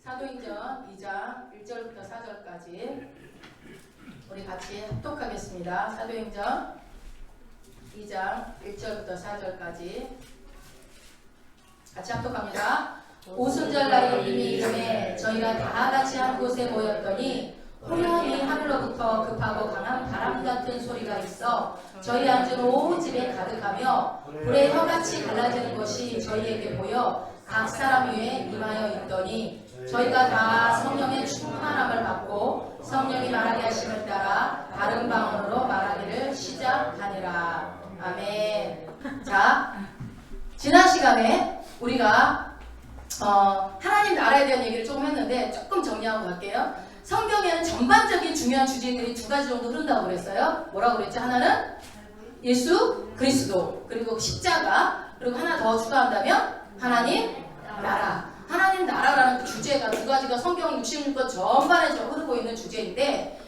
사도행전 2장 1절부터 4절까지 우리 같이 합독하겠습니다. 사도행전 2장 1절부터 4절까지 같이 합독합니다. 오순절 날이 이미 이름에 저희가 다 같이 한 곳에 모였더니 호련히 하늘로부터 급하고 강한 바람 같은 소리가 있어 저희 앉은 온 집에 가득하며 불에 혀같이 갈라지는 것이 저희에게 보여 각 사람 위에 임하여 있더니 저희가 다 성령의 충만함을 받고 성령이 말하게 하심을 따라 다른 방언으로 말하기를 시작하니라. 아멘. 자, 지난 시간에 우리가 하나님 나라에 대한 얘기를 조금 했는데 조금 정리하고 갈게요. 성경에는 전반적인 중요한 주제들이 두 가지 정도 흐른다고 그랬어요. 뭐라고 그랬죠? 하나는 예수 그리스도, 그리고 십자가, 그리고 하나 더 추가한다면 하나님 나라. 하나님 나라라는 그 주제가 두 가지가 성경 66권 전반에 좀 흐르고 있는 주제인데,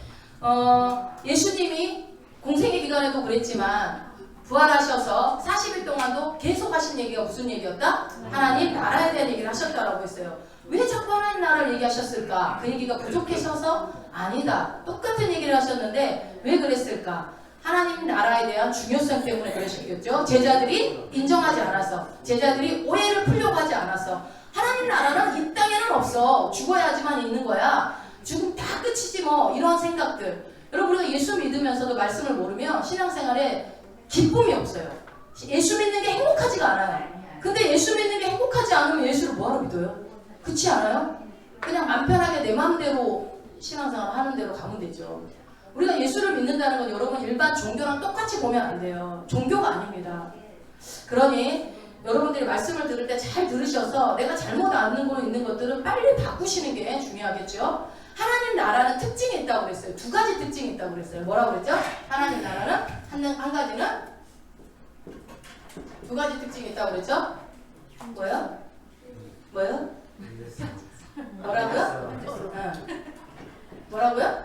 예수님이 공생의 기간에도 그랬지만 부활하셔서 40일 동안도 계속 하신 얘기가 무슨 얘기였다? 하나님 나라에 대한 얘기를 하셨다라고 했어요. 왜 자꾸 하나님 나라를 얘기하셨을까? 그 얘기가 부족해서서? 아니다. 똑같은 얘기를 하셨는데 왜 그랬을까? 하나님 나라에 대한 중요성 때문에 그러셨겠죠. 제자들이 인정하지 않아서, 제자들이 오해를 풀려고 하지 않아서. 하나님 나라는 이 땅에는 없어. 죽어야지만 있는 거야. 죽으면 다 끝이지 뭐. 이런 생각들. 여러분, 우리가 예수 믿으면서도 말씀을 모르면 신앙생활에 기쁨이 없어요. 예수 믿는 게 행복하지가 않아요. 근데 예수 믿는 게 행복하지 않으면 예수를 뭐하러 믿어요? 그렇지 않아요? 그냥 맘 편하게 내 마음대로 신앙생활 하는 대로 가면 되죠. 우리가 예수를 믿는다는 건 여러분 일반 종교랑 똑같이 보면 안 돼요. 종교가 아닙니다. 그러니 여러분들이 말씀을 들을 때 잘 들으셔서 내가 잘못 아는 거 있는 것들은 빨리 바꾸시는 게 중요하겠죠. 하나님 나라는 특징이 있다고 그랬어요. 두 가지 특징이 있다고 그랬어요. 뭐라고 그랬죠? 하나님 나라는 한 가지는 두 가지 특징이 있다고 그랬죠? 뭐요? 뭐요? 뭐라고요? 뭐라고요?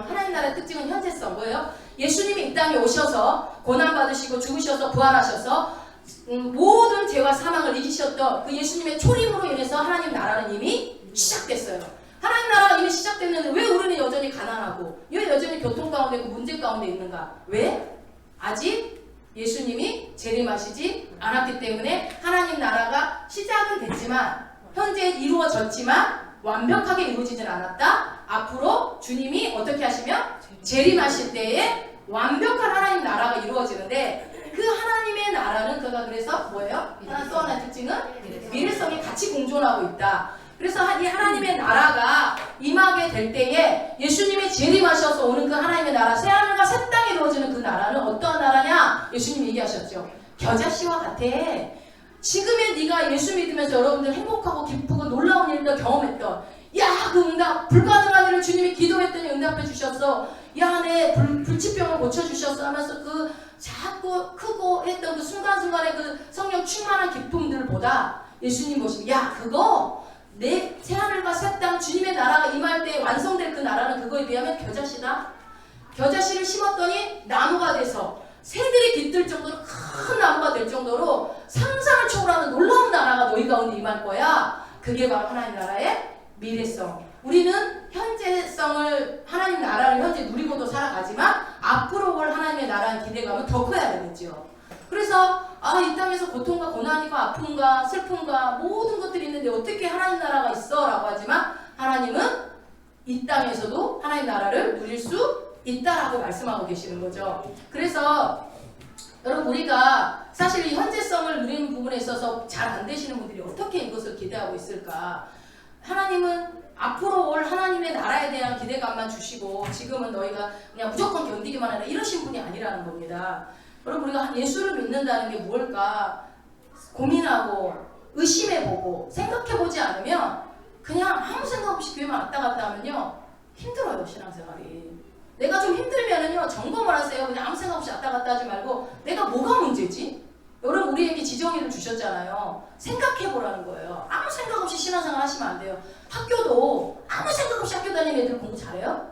하나님 나라의 특징은 현재성. 뭐예요? 예수님이 이 땅에 오셔서 고난받으시고 죽으셔서 부활하셔서 모든 죄와 사망을 이기셨던 그 예수님의 초림으로 인해서 하나님 나라는 이미 시작됐어요. 하나님 나라가 이미 시작됐는데 왜 우리는 여전히 가난하고 왜 여전히 교통 가운데 문제 가운데 있는가? 왜? 아직 예수님이 재림하시지 않았기 때문에 하나님 나라가 시작은 됐지만 현재 이루어졌지만 완벽하게 이루어지진 않았다. 앞으로 주님이 어떻게 하시면 재림하실 때에 완벽한 하나님 나라가 이루어지는데 그 하나님의 나라는 그가 그래서 뭐예요? 또 하나의 특징은 미래성이 같이 공존하고 있다. 그래서 이 하나님의 나라가 임하게 될 때에 예수님이 재림하셔서 오는 그 하나님의 나라, 새하늘과 새 땅에 이루어지는 그 나라는 어떠한 나라냐? 예수님이 얘기하셨죠. 겨자씨와 같아. 지금의 네가 예수 믿으면서 여러분들 행복하고 기쁘고 놀라운 일도 경험했던 그 응답, 불가능한 일을 주님이 기도했더니 응답해 주셨어. 내 불치병을 고쳐주셨어 하면서 그 작고 크고 했던 그 순간순간의 그 성령 충만한 기쁨들보다 예수님 보시면 그거 내 새하늘과 새 땅 주님의 나라가 임할 때 완성될 그 나라는 그거에 비하면 겨자씨다. 겨자씨를 심었더니 나무가 돼서 새들이 깃들 정도로 큰 나무가 될 정도로 상상을 초월하는 놀라운 나라가 너희 가운데 임할 거야. 그게 바로 하나님 나라의 미래성. 우리는 현재성을, 하나님 나라를 현재 누리고도 살아가지만 앞으로 올 하나님의 나라의 기대감은 더 커야 되겠죠. 그래서 이 땅에서 고통과 고난이과 아픔과 슬픔과 모든 것들이 있는데 어떻게 하나님 나라가 있어? 라고 하지만 하나님은 이 땅에서도 하나님 나라를 누릴 수 있다라고 말씀하고 계시는 거죠. 그래서 여러분, 우리가 사실 이 현재성을 누리는 부분에 있어서 잘 안 되시는 분들이 어떻게 이것을 기대하고 있을까? 하나님은 앞으로 올 하나님의 나라에 대한 기대감만 주시고 지금은 너희가 그냥 무조건 견디기만 하라 이러신 분이 아니라는 겁니다. 여러분, 우리가 예수를 믿는다는 게 무엇일까 고민하고 의심해보고 생각해보지 않으면 그냥 아무 생각 없이 교회만 왔다 갔다 하면요 힘들어요. 신앙생활이. 내가 좀 힘들면은요 점검을 하세요. 그냥 아무 생각 없이 왔다 갔다 하지 말고 내가 뭐가 문제지? 여러분, 우리에게 지정의를 주셨잖아요. 생각해보라는 거예요. 아무 생각 없이 신앙생활 하시면 안 돼요. 학교도 아무 생각 없이 학교 다니는 애들 공부 잘해요?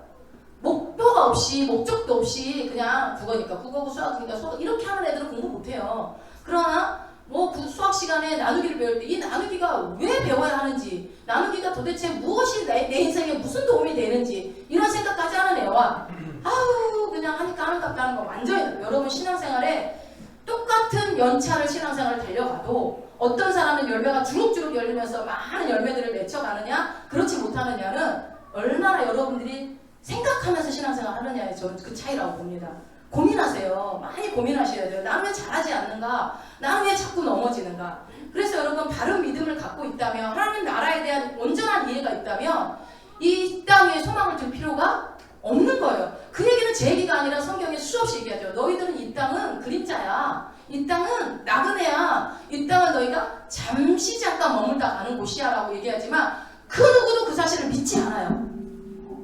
목표가 없이 목적도 없이 그냥 국어니까 국어고 수학이니까 수학 이렇게 하는 애들은 공부 못해요. 그러나 뭐 수학 시간에 나누기를 배울 때 이 나누기가 왜 배워야 하는지, 나누기가 도대체 무엇이 내 인생에 무슨 도움이 되는지 이런 생각까지 하는 애와 아우 그냥 하니까 하는 값 하는 거 완전히 여러분 신앙생활에 똑같은 연차를 신앙생활을 달려가도 어떤 사람은 열매가 주룩주룩 열리면서 많은 열매들을 맺혀가느냐 그렇지 못하느냐는 얼마나 여러분들이 생각하면서 신앙생활 하느냐에 저는 그 차이라고 봅니다. 고민하세요. 많이 고민하셔야 돼요. 나는 왜 잘하지 않는가? 나는 왜 자꾸 넘어지는가? 그래서 여러분 바른 믿음을 갖고 있다면 하나님 나라에 대한 온전한 이해가 있다면 이 땅에 소망을 둘 필요가 없는 거예요. 그 얘기는 제 얘기가 아니라 성경에 수없이 얘기하죠. 너희들은 이 땅은 그림자야. 이 땅은 나그네야. 이 땅은 너희가 잠시 잠깐 머물다 가는 곳이야 라고 얘기하지만 그 누구도 그 사실을 믿지 않아요.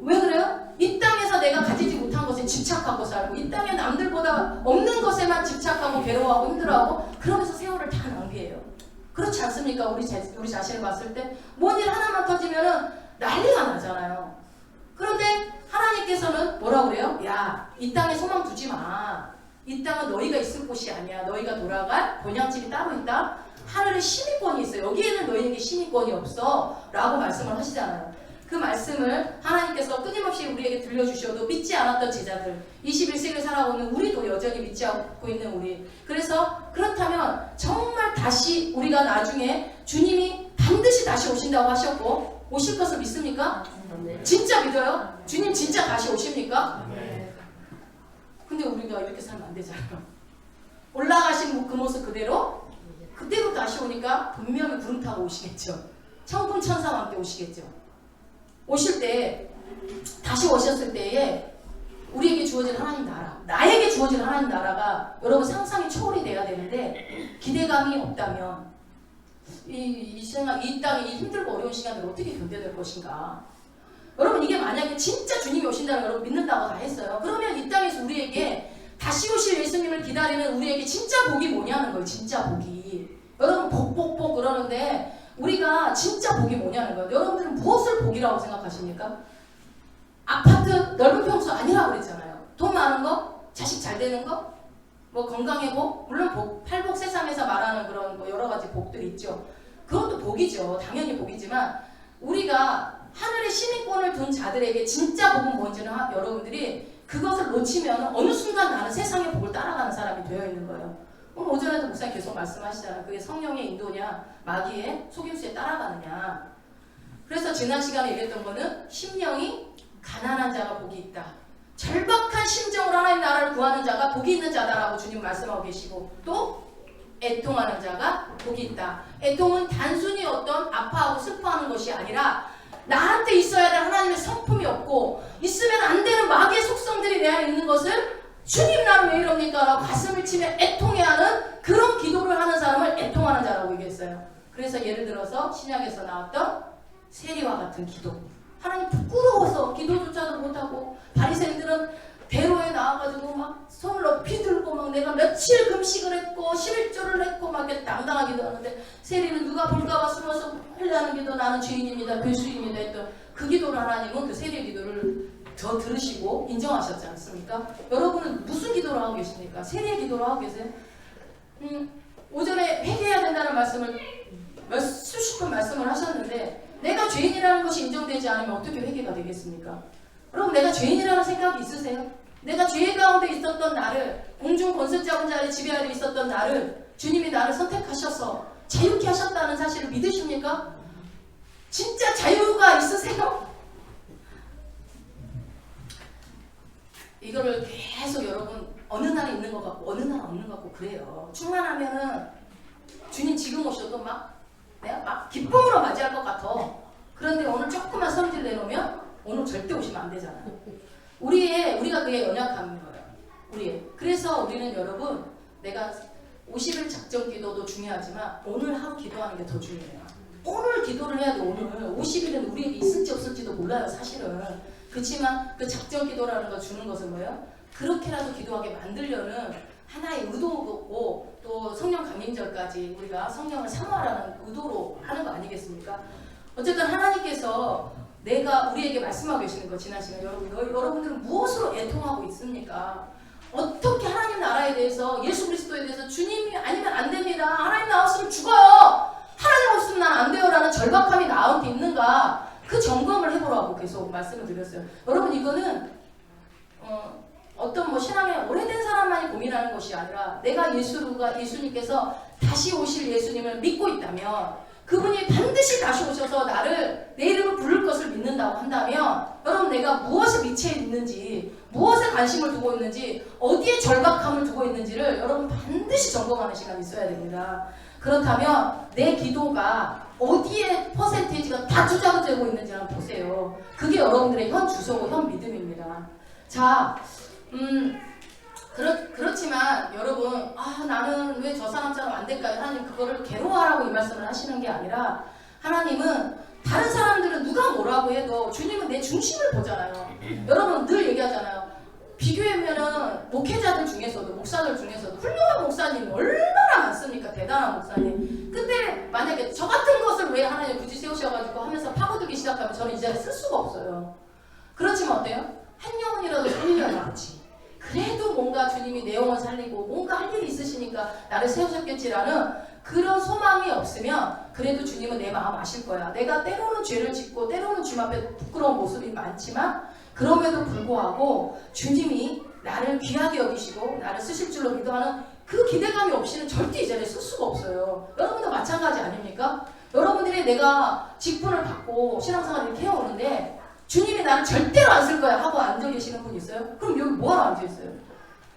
왜 그래요? 이 땅에서 내가 가지지 못한 것에 집착하고 살고 이 땅에 남들보다 없는 것에만 집착하고 괴로워하고 힘들어하고 그러면서 세월을 다 낭비해요. 그렇지 않습니까? 우리 자신을 봤을 때 뭔 일 하나만 터지면은 난리가 나잖아요. 그런데 하나님께서는 뭐라고 그래요? 야, 이 땅에 소망 두지 마. 이 땅은 너희가 있을 곳이 아니야. 너희가 돌아갈 본향집이 따로 있다. 하늘에 시민권이 있어. 여기에는 너희에게 시민권이 없어. 라고 말씀을 하시잖아요. 그 말씀을 하나님께서 끊임없이 우리에게 들려주셔도 믿지 않았던 제자들, 21세기를 살아오는 우리도 여전히 믿지 않고 있는 우리. 그래서 그렇다면 정말 다시 우리가 나중에 주님이 반드시 다시 오신다고 하셨고 오실 것을 믿습니까? 진짜 믿어요? 주님 진짜 다시 오십니까? 근데 우리가 이렇게 살면 안 되잖아요. 올라가신 그 모습 그대로 다시 오니까 분명히 구름 타고 오시겠죠. 천군 천사와 함께 오시겠죠. 오실 때 다시 오셨을 때에 우리에게 주어진 하나님 나라, 나에게 주어진 하나님 나라가 여러분 상상이 초월이 돼야 되는데 기대감이 없다면 이 땅의 이 힘들고 어려운 시간을 어떻게 견뎌낼 것인가. 여러분 이게 만약에 진짜 주님이 오신다는 여러분 믿는다고 다 했어요. 그러면 이 땅에서 우리에게 다시 오실 예수님을 기다리는 우리에게 진짜 복이 뭐냐는 거예요. 진짜 복이. 여러분 복 그러는데 우리가 진짜 복이 뭐냐는 거예요. 여러분들은 무엇을 복이라고 생각하십니까? 아파트 넓은 평수 아니라고 그랬잖아요. 돈 많은 거? 자식 잘 되는 거? 뭐 건강의 복? 물론 복, 팔복 세상에서 말하는 그런 뭐 여러 가지 복들이 있죠. 그것도 복이죠. 당연히 복이지만 우리가 하늘의 시민권을 둔 자들에게 진짜 복은 뭔지는 여러분들이 그것을 놓치면 어느 순간 나는 세상의 복을 따라가는 사람이 되어 있는 거예요. 오전에도 목사님 계속 말씀하시잖아요. 그게 성령의 인도냐 마귀의 속임수에 따라가느냐. 그래서 지난 시간에 얘기했던 거는 심령이 가난한 자가 복이 있다. 절박한 심정으로 하나님 나라를 구하는 자가 복이 있는 자다라고 주님 말씀하고 계시고 또 애통하는 자가 복이 있다. 애통은 단순히 어떤 아파하고 슬퍼하는 것이 아니라 나한테 있어야 될 하나님의 성품이 없고 있으면 안 되는 마귀의 속성들이 내 안에 있는 것을 주님 나는 왜 이럽니까? 라고 가슴을 치며 애통해하는 그런 기도를 하는 사람을 애통하는 자라고 얘기했어요. 그래서 예를 들어서 신약에서 나왔던 세리와 같은 기도. 하나님 부끄러워서 기도조차도 못하고 바리새인들은 대로에 나와가지고 막 손을 높이 들고 막 내가 며칠 금식을 했고 11조를 했고 막 이렇게 당당하게 기도하는데 세리는 누가 볼까봐 숨어서 흘려하는 기도 나는 죄인입니다. 괴수입니다 했던 그 기도를 하나님은 그 세리의 기도를 더 들으시고 인정하셨지 않습니까? 여러분은 무슨 기도를 하고 계십니까? 세리의 기도를 하고 계세요? 오전에 회개해야 된다는 말씀을 수십 번 말씀을 하셨는데 내가 죄인이라는 것이 인정되지 않으면 어떻게 회개가 되겠습니까? 여러분 내가 죄인이라는 생각이 있으세요? 내가 죄 가운데 있었던 나를 공중 권세 잡은 자의 지배 아래 있었던 나를 주님이 나를 선택하셔서 자유케 하셨다는 사실을 믿으십니까? 진짜 자유가 있으세요? 이거를 계속 여러분 어느 날 있는 것 같고 어느 날 없는 것 같고 그래요. 충만하면은 주님 지금 오셔도 내가 막 기쁨으로 맞이할 것 같아. 그런데 오늘 조금만 성질 내놓으면 오늘 절대 오시면 안 되잖아요. 우리가 그게 연약한 거예요. 그래서 우리는 여러분 내가 50일 작정 기도도 중요하지만 오늘 하루 기도하는 게 더 중요해요. 오늘 기도를 해야 돼. 오늘 50일은 우리에게 있을지 없을지도 몰라요. 사실은. 그렇지만 그 작정 기도라는 거 주는 것은 뭐예요? 그렇게라도 기도하게 만들려는 하나의 의도고 또 성령 강림절까지 우리가 성령을 사모하라는 의도로 하는 거 아니겠습니까? 어쨌든 하나님께서 내가 우리에게 말씀하고 계시는 거 지난 시간 여러분들은 무엇으로 애통하고 있습니까? 어떻게 어떻게 하나님 나라에 대해서 예수 그리스도에 대해서 주님이 아니면 안 됩니다. 하나님 나왔으면 죽어요. 하나님 없으면 난 안 돼요라는 절박함이 나한테 있는가 그 점검을 해보라고 계속 말씀을 드렸어요. 여러분 이거는 어떤 뭐 신앙에 오래된 사람만이 고민하는 것이 아니라 내가 예수님께서 다시 오실 예수님을 믿고 있다면 그분이 반드시 다시 오셔서 내 이름을 부를 것을 믿는다고 한다면 여러분 내가 무엇에 미치어 있는지 무엇에 관심을 두고 있는지 어디에 절박함을 두고 있는지를 여러분 반드시 점검하는 시간이 있어야 됩니다. 그렇다면 내 기도가 어디에 퍼센테이지가 다 투자되고 있는지 한번 보세요. 그게 여러분들의 현 주소고 현 믿음입니다. 자, 그렇지만 여러분 나는 왜 저 사람처럼 안 될까요? 하나님 그거를 괴로워하라고 이 말씀을 하시는 게 아니라 하나님은 다른 사람들은 누가 뭐라고 해도 주님은 내 중심을 보잖아요. 여러분 늘 얘기하잖아요. 비교하면은 목회자들 중에서도 목사들 중에서도 훌륭한 목사님 얼마나 많습니까? 대단한 목사님. 근데 만약에 저 같은 것을 왜 하나님 굳이 세우셔가지고 하면서 파고들기 시작하면 저는 이 자리에 쓸 수가 없어요. 그렇지만 어때요? 한 영혼이라도 살리려면 하지. 그래도 뭔가 주님이 내 영혼 살리고 뭔가 할 일이 있으시니까 나를 세우셨겠지라는 그런 소망이 없으면 그래도 주님은 내 마음 아실 거야. 내가 때로는 죄를 짓고 때로는 주님 앞에 부끄러운 모습이 많지만 그럼에도 불구하고 주님이 나를 귀하게 여기시고 나를 쓰실 줄로 믿어하는 그 기대감이 없이는 절대 이 자리에 쓸 수가 없어요. 여러분도 마찬가지 아닙니까? 여러분들이 내가 직분을 받고 신앙생활을 이렇게 해오는데 주님이 나를 절대로 안 쓸 거야 하고 앉아 계시는 분 있어요? 그럼 여기 뭐하러 앉아 있어요?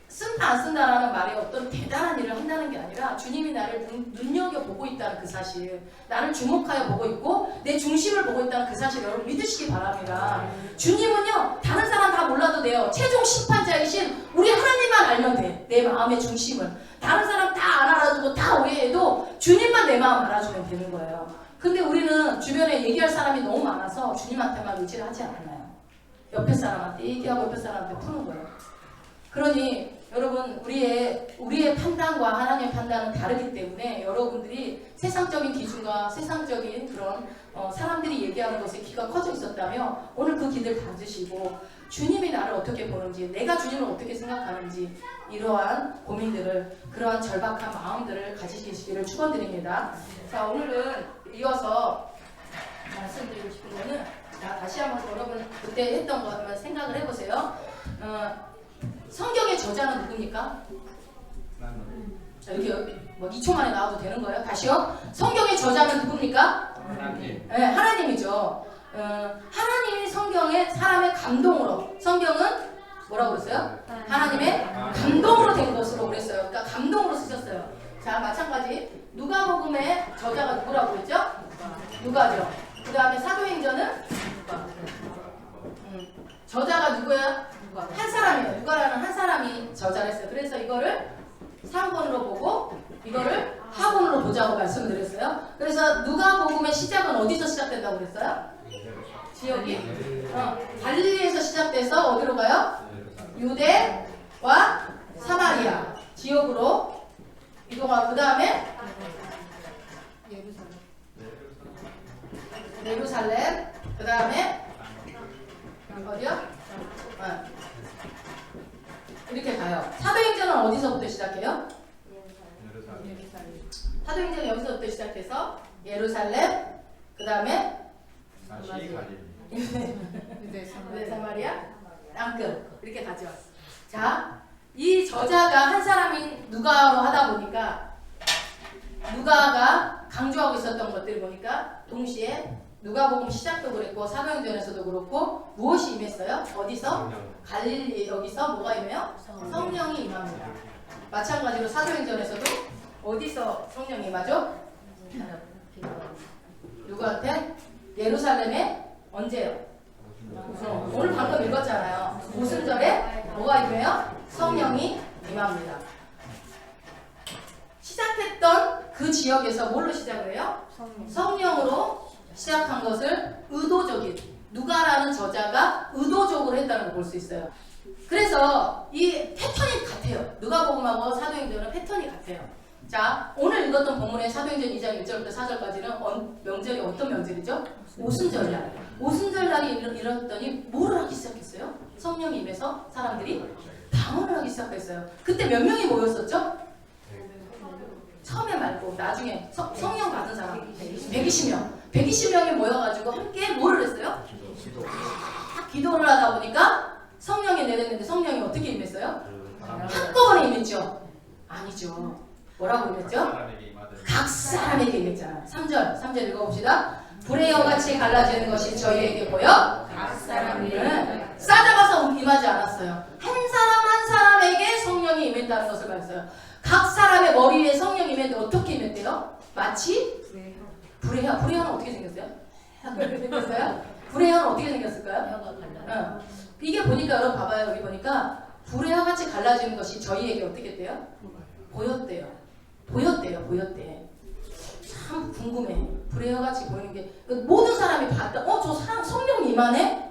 쓴다 안 쓴다라는 말이 어떤 대단한 일을 한다는 게 아니라 주님이 나를 눈여겨보고 있다는 그 사실, 나를 주목하여 보고 있고 내 중심을 보고 있다는 그 사실 여러분 믿으시기 바랍니다. 주님은요 다른 사람 다 몰라도 돼요. 최종 심판자이신 우리 하나님만 알면 돼. 내 마음의 중심을. 다른 사람 다 안 알아주고 다 오해해도 주님만 내 마음 알아주면 되는 거예요. 근데 우리는 주변에 얘기할 사람이 너무 많아서 주님한테만 의지를 하지 않아요. 옆에 사람한테 얘기하고 옆에 사람한테 푸는 거예요. 그러니 여러분 우리의 판단과 하나님의 판단은 다르기 때문에 여러분들이 세상적인 기준과 세상적인 그런 사람들이 얘기하는 것에 귀가 커져 있었다면 오늘 그 길을 받으시고 주님이 나를 어떻게 보는지 내가 주님을 어떻게 생각하는지 이러한 고민들을 그러한 절박한 마음들을 가지시기를 축원드립니다. 자 오늘은 이어서 말씀드리고 싶은 거는 다시 한번 여러분 그때 했던 거 한번 생각을 해보세요. 성경의 저자는 누굽니까? 자, 여기 뭐 2초 만에 나와도 되는 거예요? 다시요. 성경의 저자는 누굽니까? 하나님. 네, 하나님이죠. 하나님이 성경에 사람의 감동으로 성경은 뭐라고 그랬어요? 하나님의 감동으로 된 것으로 그랬어요. 그러니까 감동으로 쓰셨어요. 자 마찬가지 누가복음의 저자가 누구라고 그랬죠? 누가죠. 그 다음에 사도행전은 저자가 누구야? 한 사람이에요. 누가라는 한 사람이 저자를 했어요. 그래서 이거를 상본으로 보고 이거를 하본으로 보자고 말씀드렸어요. 그래서 누가복음의 시작은 어디서 시작된다고 그랬어요? 지역이? 갈릴리에서 시작돼서 어디로 가요? 유대와 사마리아 지역으로 이동하고 그 다음에 예루살렘 그 다음에 어디요? 이렇게 가요. 사도행전은 어디서부터 시작해요? 사도행전은 여기서부터 시작해서 예루살렘 그 다음에 유대 사마리아 땅끝 이렇게 가죠. 자, 이 저자가 한 사람인 누가로 하다 보니까 누가가 강조하고 있었던 것들을 보니까 동시에 누가복음 시작도 그랬고 사도행전에서도 그렇고 무엇이 임했어요? 어디서? 갈릴리 여기서 뭐가 임해요? 성령이 임합니다. 마찬가지로 사도행전에서도 어디서 성령이 임하죠? 누구한테? 예루살렘에 언제요? 오늘 방금 읽었잖아요. 무슨 절에 뭐가 임해요? 성령이 임합니다. 시작했던 그 지역에서 뭘로 시작을 해요? 성령으로 시작한 것을 의도적인 누가라는 저자가 의도적으로 했다는 걸 볼 수 있어요. 그래서 이 패턴이 같아요. 누가복음하고 사도행전은 패턴이 같아요. 자, 오늘 읽었던 본문의 사도행전 2장 1절부터 4절까지는 명절이 어떤 명절이죠? 오순절날. 오순절날이 이뤘더니 뭐를 하기 시작했어요? 성령이 임해서 사람들이 다 방언을 하기 시작했어요. 그때 몇 명이 모였었죠? 처음에 말고 나중에 성령 받은 사람 120명. 120명이 모여가지고 함께 뭐를 했어요? 기도를 하다 보니까 성령이 내렸는데 성령이 어떻게 임했어요? 한꺼번에 임했죠? 아니죠. 뭐라고 임했죠? 각 사람에게 임했잖아. 3절 읽어봅시다. 불의 혀같이 갈라지는 것이 저희에게 보여 각 사람에게 싸잡아서 임하지 않았어요. 한 사람 한 사람에게 성령이 임했다는 것을 말했어요. 각 사람의 머리 위에 성령이 임했는데 어떻게 임했대요? 마치 불의 혀. 불의 혀는 어떻게 생겼어요? 불의 혀는 어떻게 생겼을까요? 이게 보니까 여러분 봐봐요. 여기 보니까 불의 혀같이 갈라지는 것이 저희에게 어떻게 돼요? 보였대. 참 궁금해. 불의 혀같이 보이는 게 모든 사람이 봤다. 저 사람 성령이 임하네?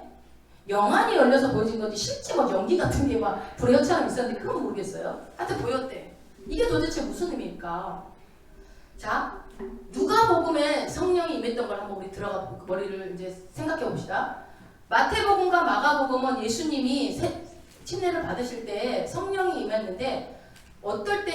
영안이 열려서 보여진 건지 실제 막 연기 같은 게 막 불의 혀처럼 있었는데 그건 모르겠어요. 하여튼 보였대. 이게 도대체 무슨 의미일까? 자, 누가복음에 성령이 임했던 걸 한번 우리 들어가 머리를 이제 생각해 봅시다. 마태복음과 마가복음은 예수님이 침례를 받으실 때 성령이 임했는데 어떨 때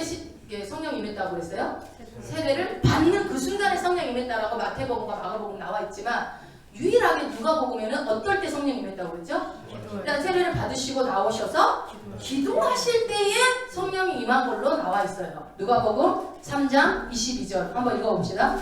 성령이 임했다고 그랬어요? 세례를 받는 그 순간에 성령이 임했다라고 마태복음과 마가복음 나와 있지만 유일하게 누가복음에는 어떨 때 성령이 임했다고 그랬죠? 일단 세례를 받으시고 나오셔서 기도하실 때에 성령이 임한 걸로 나와 있어요. 누가복음 3장 22절 한번 읽어봅시다.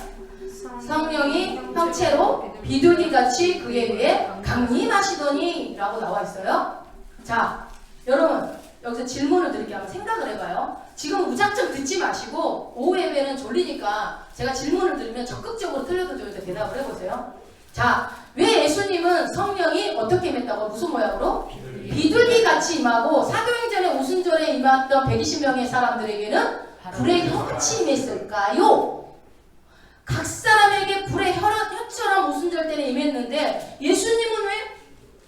성령이 형체로 비둘기같이 그에 의해 강림하시더니 라고 나와 있어요. 자, 여러분 여기서 질문을 드릴게요. 한번 생각을 해봐요. 지금 무작정 듣지 마시고 오후 예배는 졸리니까 제가 질문을 드리면 적극적으로 틀려도 저희한테 대답을 해보세요. 자, 왜 예수님은 성령이 어떻게 임했다고? 무슨 모양으로? 비둘기같이 임하고 사도행전의 오순절에 임했던 120명의 사람들에게는 불의 혀같이 임했을까요? 각 사람에게 불의 혀처럼 오순절 때는 임했는데 예수님은 왜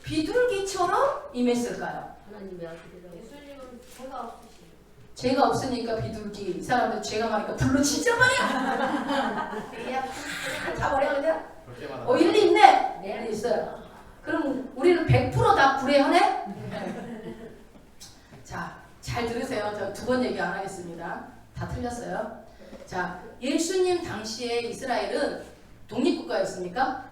비둘기처럼 임했을까요? 예수님은 죄가 없으시죠. 죄가 없으니까 비둘기. 이 사람들 죄가 많으니까 불로 진짜 많이 다 버려 그냥. 일리 있네. 일리 있어요. 그럼 우리는 100% 불의 혀네? 자, 잘 들으세요. 저 2번 얘기 안 하겠습니다. 다 틀렸어요. 자, 예수님 당시에 이스라엘은 독립국가였습니까?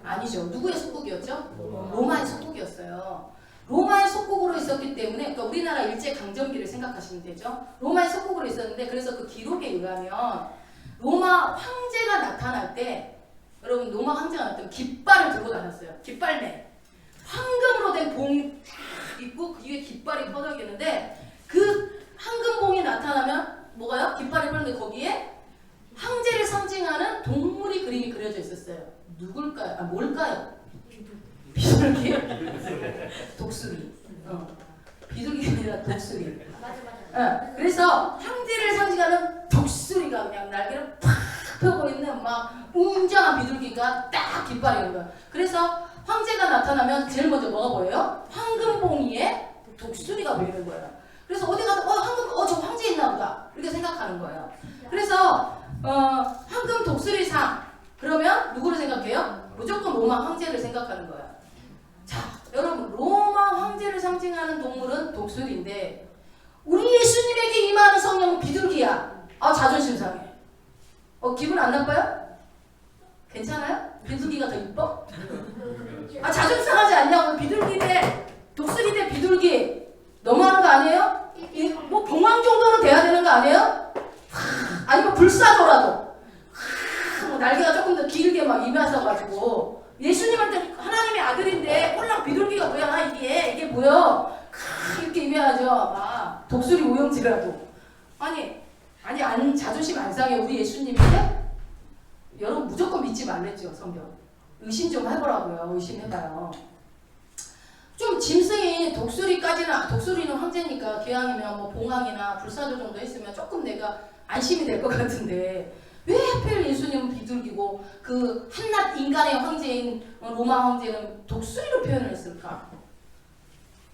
아니죠. 누구의 속국이었죠? 로마의 속국이었어요. 로마의 속국으로 있었기 때문에, 그러니까 우리나라 일제강점기를 생각하시면 되죠. 로마의 속국으로 있었는데, 그래서 그 기록에 의하면 로마 황제가 나타날 때, 여러분 로마 황제가 나타날 때 깃발을 들고 다녔어요. 깃발매. 황금으로 된 봉이 있고 그 위에 깃발이 퍼덕이는데 그 황금봉이 나타나면 뭐가요? 깃발이 펴는데 거기에 황제를 상징하는 동물이 그림이 그려져 있었어요. 누굴까요? 아, 뭘까요? 비둘기? 독수리. 비둘기가 아니라 독수리. 맞아. 그래서 황제를 상징하는 독수리가 그냥 날개를 팍 펴고 있는 막 웅장한 비둘기가 딱 깃발이 있는 거예요. 그래서 황제가 나타나면 제일 먼저 뭐가 보여요? 황금봉이에 독수리가 보이는 거예요. 그래서 어디 가도 저 황제 있나 보다 이렇게 생각하는 거예요. 그래서 황금 독수리상 그러면 누구를 생각해요? 무조건 로마 황제를 생각하는 거예요. 자, 여러분 로마 황제를 상징하는 동물은 독수리인데 우리 예수님에게 임하는 성령은 비둘기야. 아, 자존심 상해. 기분 안 나빠요? 괜찮아요? 비둘기가 더 이뻐? 아, 자존심 상하지 않냐고. 비둘기 대 독수리 대 비둘기 너무하는 거 아니에요? 뭐 봉황 정도는 돼야 되는 거 아니에요? 아니면 불사조라도 뭐 날개가 조금 더 길게 막 임하셔가지고 예수님한테 하나님의 아들인데 꼴랑 비둘기가 뭐야 이게 뭐야 이렇게 임해야죠. 막 독수리 오형제라도 아니 안 자존심 안 상해 우리 예수님인데 여러분 무조건 믿지 말랬죠. 성경 의심 좀 해보라고요. 의심해봐요. 좀 짐승이 독수리는 황제니까 기왕이면 뭐 봉황이나 불사조 정도 했으면 조금 내가 안심이 될 것 같은데 왜 하필 예수님은 비둘기고 그 한낱 인간의 황제인 로마 황제는 독수리로 표현을 했을까?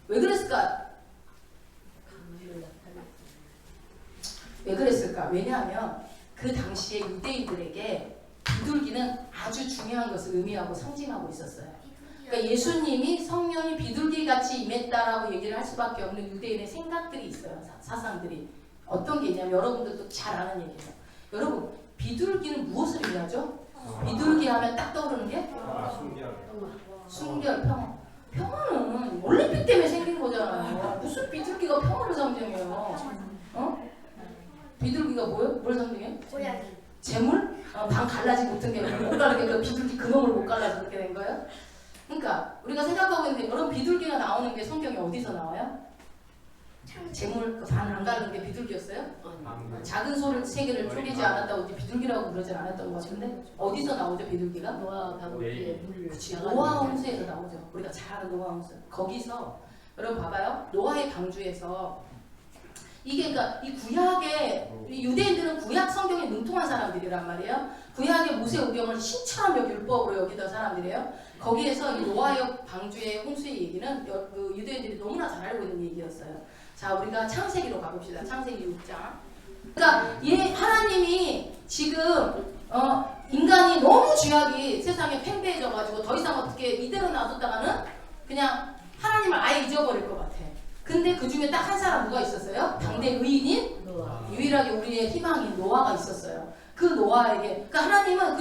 왜 그랬을까? 왜냐하면 그 당시에 유대인들에게 비둘기는 아주 중요한 것을 의미하고 상징하고 있었어요. 그러니까 예수님이 성령이 비둘기같이 임했다라고 얘기를 할 수밖에 없는 유대인의 생각들이 있어요. 사상들이. 어떤 게 있냐면 여러분들도 잘 아는 얘기예요. 여러분 비둘기는 무엇을 의미하죠? 비둘기 하면 딱 떠오르는 게 순결, 평화. 평화는 올림픽 때문에 생긴 거잖아요. 무슨 비둘기가 평화를 상징해요? 어? 비둘기가 뭐예요? 뭘 상징해? 고양이. 재물? 방 갈라지 못한 게 못 갈라게 그 비둘기 그놈을 못 갈라서 그렇게 된 거예요? 그러니까 우리가 생각하고 있는데 여러분 비둘기가 나오는 게 성경에 어디서 나와요? 재물 방 안 가는 게 비둘기였어요? 작은 소를 세 개를 쪼개지 않았다고 이제 비둘기라고 그러진 않았던 것 같은데 어디서 나오죠 비둘기가? 노아 방울기에 물. 그치 노아 홍수에서 나오죠. 우리가 잘 아는 노아 홍수. 거기서 여러분 봐봐요. 노아의 방주에서 이게 그러니까 이 구약의 이 유대인들은 구약 성경에 능통한 사람들이란 말이에요. 구약의 모세오경을 신처럼 율법으로 여기던 사람들이에요. 거기에서 이 노아의 방주의 홍수의 얘기는 그 유대인들이 너무나 잘 알고 있는 얘기였어요. 자, 우리가 창세기로 가봅시다. 창세기 6장. 그러니까 하나님이 지금 인간이 너무 죄악이 세상에 팽배해져가지고 더 이상 어떻게 이대로 놔뒀다가는 그냥 하나님을 아예 잊어버릴 것 같아. 근데 그 중에 딱 한 사람 누가 있었어요? 당대 의인인 유일하게 우리의 희망인 노아가 있었어요. 그 노아에게 그러니까 하나님은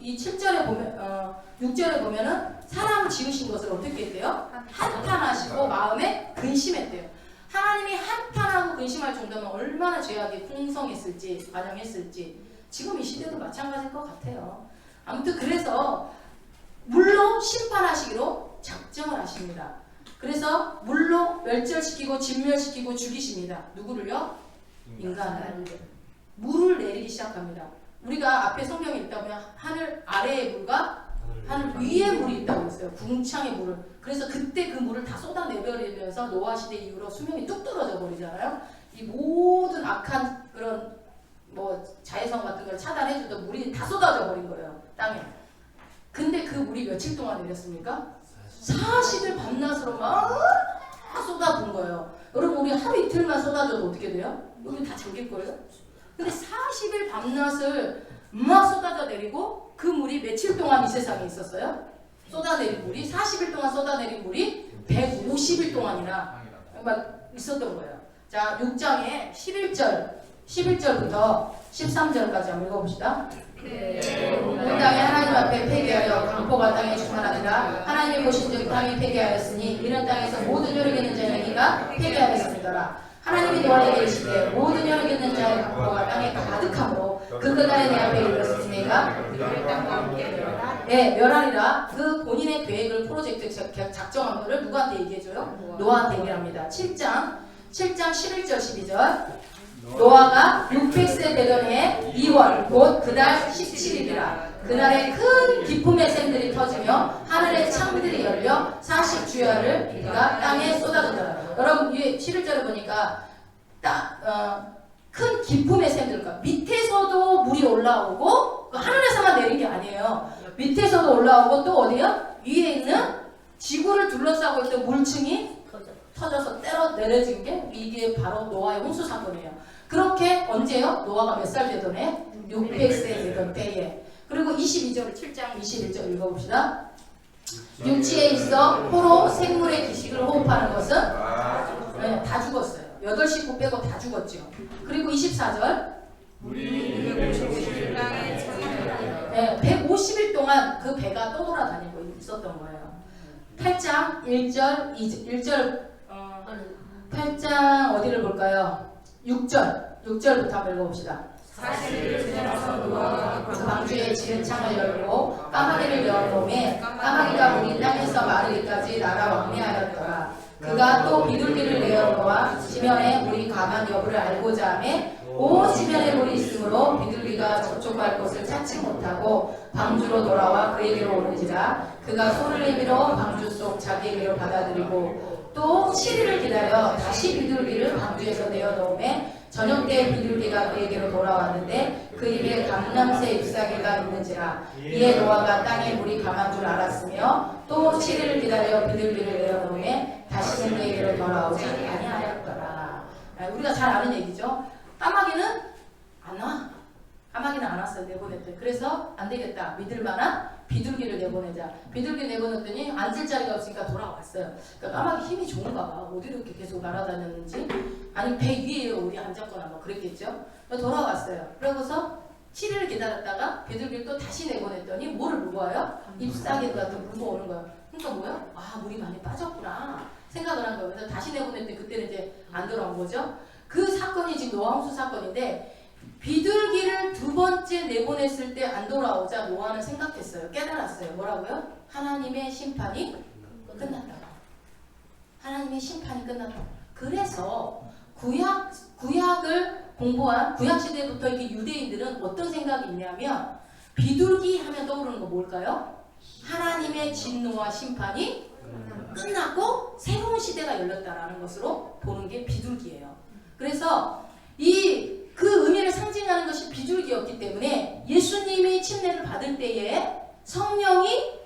이 7절에 보면 6절에 보면은 사람을 지으신 것을 어떻게 했대요? 한탄하시고 마음에 근심했대요. 하나님이 한탄하고 근심할 정도면 얼마나 죄악이 풍성했을지 반영했을지 지금 이 시대도 마찬가지일 것 같아요. 아무튼 그래서 물로 심판하시기로 작정을 하십니다. 그래서 물로 멸절시키고 진멸시키고 죽이십니다. 누구를요? 인간을. 물을 내리기 시작합니다. 우리가 앞에 성경에 있다 보면 하늘 아래의 물과 하늘 위에 물이 있다고 했어요. 궁창의 물을. 그래서 그때 그 물을 다 쏟아내버리면서 노아 시대 이후로 수명이 뚝 떨어져 버리잖아요. 이 모든 악한 그런 뭐 자외선 같은 걸 차단해주던 물이 다 쏟아져 버린 거예요. 땅에. 근데 그 물이 며칠 동안 내렸습니까? 40일 밤낮으로 막 쏟아부은 거예요. 여러분 우리 하루 이틀만 쏟아져도 어떻게 돼요? 여기 다 잠길 거예요? 근데 40일 밤낮을 막 쏟아져 내리고 그 물이 며칠 동안 이 세상에 있었어요? 쏟아내린 물이 40일 동안 쏟아내린 물이 150일 동안이나 막 있었던 거예요. 자 6장에 11절부터 13절까지 한번 읽어봅시다. 온 땅에 하나님 앞에 폐기하여 강포가 땅에 충만하니라. 하나님이 보신즉 땅이 폐기하였으니 이런 땅에서 모든 혈육 있는 자의 행위가 폐기하였습니다라. 하나님이 노아에게 이르시되 모든 혈육 있는 자의 강포가 땅에 가득하므로 그 그날에 내 앞에 이르렀으니 내가 멸하리라. 그 본인의 계획을 프로젝트 작정한 것을 누구한테 얘기해줘요? 노아한테 얘기를 합니다. 7장 11절 12절 노아가 600세 되던 해 2월 곧 그달 17일이라. 그날에 큰 기쁨의 샘들이 터지며 하늘의 창들이 열려 40주야를 비가 땅에 쏟아졌더라. 여러분 11절을 보니까 큰 기쁨의 샘들, 그러니까 밑에서도 물이 올라오고 하늘에서만 내린 게 아니에요. 밑에서도 올라오고 또 어디요? 위에 있는 지구를 둘러싸고 있던 물층이 터져서 내려진 게 이게 바로 노아의 홍수 사건이에요. 그렇게 언제요? 노아가 몇 살 되던 해? 600세 되던 때에. 그리고 22절 7장 21절 읽어봅시다. 육지에 있어 포로 생물의 기식을 호흡하는 것은 다 죽었어요. 8식구 빼고 다 죽었죠. 그리고 24절 150일 동안 그 배가 떠돌아다니고 있었던 거예요. 8장 1절 8장 어디를 볼까요? 6절부터 한번 읽어봅시다. 그 방주에 지은 창을 열고 까마귀를 열어놓음에 까마귀가 물이 땅에서 마르기까지 날아 왕래하였더라. 그가 또 비둘기를 내어놓아 지면에 물이 가만 여부를 알고자 하매 온 지면에 물이 있으므로 비둘기가 접촉할 곳을 찾지 못하고 방주로 돌아와 그에게로 오는지라. 그가 손을 내밀어 방주 속 자기에게로 받아들이고 또 7일을 기다려 다시 비둘기를 방주에서 내어놓음에 저녁 때 비둘기가 그에게로 돌아왔는데 그 입에 감람새 잎사귀가 있는지라. 이에 노아가 땅에 물이 감한 줄 알았으며 또 7일을 기다려 비둘기를 내어놓음에 다시는 그에게로 돌아오지 아니하였더라. 우리가 잘 아는 얘기죠. 까마귀는 안 와. 까마귀는 안 왔어요. 내보냈대. 그래서 안 되겠다. 믿을 만한 비둘기를 내보내자. 비둘기 내보냈더니 앉을 자리가 없으니까 돌아왔어요. 그러니까 까마귀 힘이 좋은가 봐. 어디로 이렇게 계속 날아다녔는지. 아니 배 위에 우리 앉았거나 뭐 그랬겠죠. 돌아왔어요. 그러고서 7일을 기다렸다가 비둘기를 또 다시 내보냈더니 뭐를 물어와요? 잎사귀 같은 물어오는 거예요. 그러니까 뭐야? 아 물이 많이 빠졌구나 생각을 한 거예요. 그래서 다시 내보냈더니 그때는 이제 안 돌아온 거죠. 그 사건이 지금 노아홍수 사건인데 비둘기를 두 번째 내보냈을 때 안 돌아오자 노아는 생각했어요. 깨달았어요. 뭐라고요? 하나님의 심판이 끝났다고. 하나님의 심판이 끝났다고. 그래서 구약을 공부한 구약 시대부터 이렇게 유대인들은 어떤 생각이 있냐면 비둘기 하면 떠오르는 거 뭘까요? 하나님의 진노와 심판이 끝났고 새로운 시대가 열렸다라는 것으로 보는 게 비둘기예요. 그래서 그 의미를 상징하는 것이 비둘기였기 때문에 예수님이 침례를 받을 때에 성령이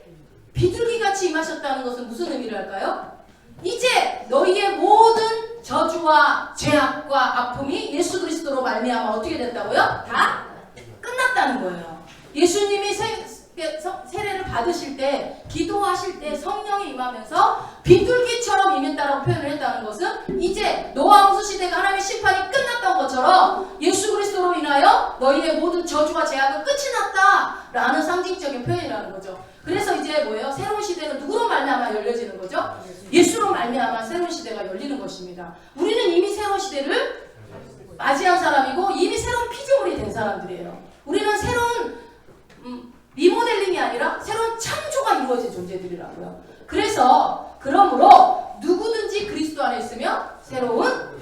비둘기같이 임하셨다는 것은 무슨 의미를 할까요? 이제 너희의 모든 저주와 죄악과 아픔이 예수 그리스도로 말미암아 어떻게 됐다고요? 다 끝났다는 거예요. 예수님이 세례를 받으실 때 기도하실 때 성령이 임하면서 비둘기처럼 임했다라고 표현을 했다는 것은 이제 노아홍수 시대가 하나님의 심판이 끝났던 것처럼 예수 그리스도로 인하여 너희의 모든 저주와 죄악은 끝이 났다라는 상징적인 표현이라는 거죠. 그래서 이제 뭐예요? 새로운 시대는 누구로 말미암아 열려지는 거죠? 예수로 말미암아 새로운 시대가 열리는 것입니다. 우리는 이미 새로운 시대를 맞이한 사람이고 이미 새로운 피조물이 된 사람들이에요. 우리는 새로운 리모델링이 아니라 새로운 창조가 이루어진 존재들이라고요. 그러므로 누구든지 그리스도 안에 있으면 새로운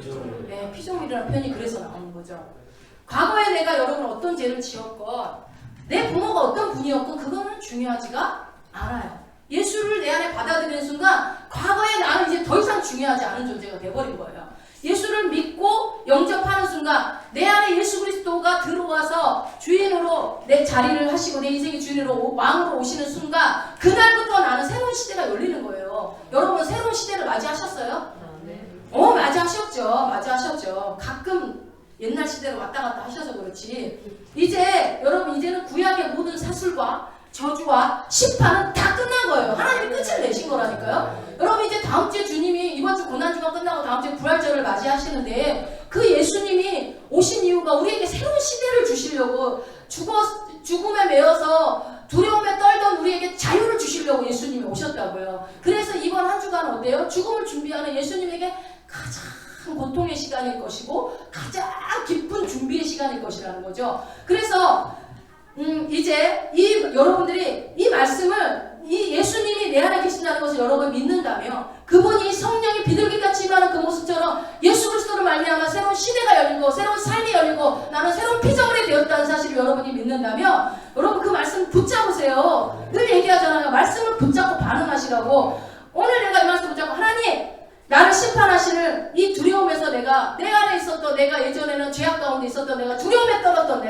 피조물이라는 표현이 그래서 나오는 거죠. 과거에 내가 여러분 어떤 죄를 지었건 내 부모가 어떤 분이었건 그거는 중요하지가 않아요. 예수를 내 안에 받아들이는 순간 과거의 나는 이제 더 이상 중요하지 않은 존재가 돼버린 거예요. 예수를 믿고 영접하는 순간 내 안에 예수 그리스도가 들어와서 주인으로 내 자리를 하시고 내 인생의 주인으로 왕으로 오시는 순간 그날부터 나는 새로운 시대가 열리는 거예요. 여러분 새로운 시대를 맞이하셨어요? 맞이하셨죠. 가끔 옛날 시대로 왔다 갔다 하셔서 그렇지. 이제는 구약의 모든 사슬과 저주와 심판은 다 끝난 거예요. 하나님이 끝을 내신 거라니까요. 여러분 이제 다음 주에 주님이 이번 주 고난주가 끝나고 다음 주에 부활절을 맞이하시는데 그 예수님이 오신 이유가 우리에게 새로운 시대를 주시려고 죽음에 매여서 두려움에 떨던 우리에게 자유를 주시려고 예수님이 오셨다고요. 그래서 이번 한 주간 어때요? 죽음을 준비하는 예수님에게 가장 고통의 시간일 것이고 가장 기쁜 준비의 시간일 것이라는 거죠. 그래서 이제 여러분들이 이 말씀을 예수님이 내 안에 계신다는 것을 여러분 믿는다면 그분이 성령이 비둘기같이 임하는 그 모습처럼 예수 그리스도를 말미암아 새로운 시대가 열리고 새로운 삶이 열리고 나는 새로운 피조물이 되었다는 사실을 여러분이 믿는다면 여러분 그 말씀 붙잡으세요. 늘 얘기하잖아요. 말씀을 붙잡고 반응하시라고. 오늘 내가 이 말씀 붙잡고 하나님 나를 심판하시는 이 두려움에서 내 안에 있었던 내가 예전에는 죄악 가운데 있었던 내가 두려움에 떨었던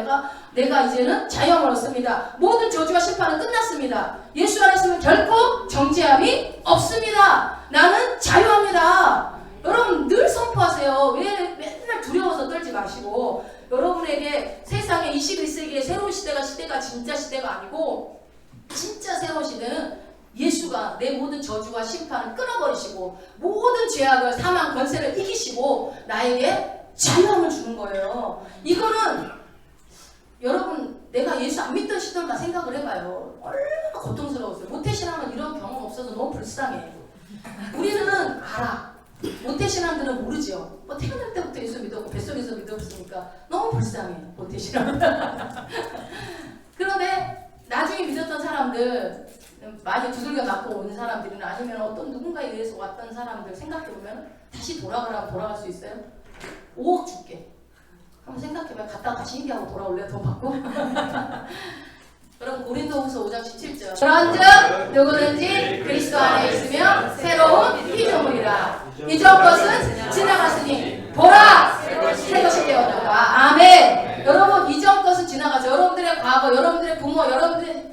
내가 이제는 자유함을 얻습니다. 모든 저주와 심판은 끝났습니다. 예수 안에 있으면 결코 정죄함이 없습니다. 나는 자유합니다. 여러분 늘 선포하세요. 왜 맨날 두려워서 떨지 마시고 여러분에게 세상에 21세기의 새로운 시대가 진짜 시대가 아니고 진짜 새로운 시대는 예수가 내 모든 저주와 심판을 끊어버리시고 모든 죄악을 사망 권세를 이기시고 나에게 자유함을 주는 거예요. 이거는 여러분 내가 예수 안 믿던 시절만 생각을 해봐요. 얼마나 고통스러웠어요. 모태신앙은 이런 경험 없어서 너무 불쌍해. 우리는 알아. 모태신앙들은 모르죠. 태어날 때부터 예수 믿었고 뱃속에서 믿었으니까 너무 불쌍해. 모태신앙. 그런데 나중에 믿었던 사람들 많이 두들겨 맞고 온 사람들이나 아니면 어떤 누군가에 의해서 왔던 사람들 생각해보면 다시 돌아가라면 돌아갈 수 있어요? 5억 줄게. 한번 생각해봐요. 갔다가 다시 인디하고 돌아올래요? 돈 받고? 여러분 고린도후서 5장 17절 그런즉 누구든지 그리스도 안에 있으면 새로운 피조물이라 이전 것은 지나갔으니 보라 새 것이 되었도다. 아멘. 여러분 이전 것은 지나가죠. 여러분들의 과거, 여러분들의 부모, 여러분들의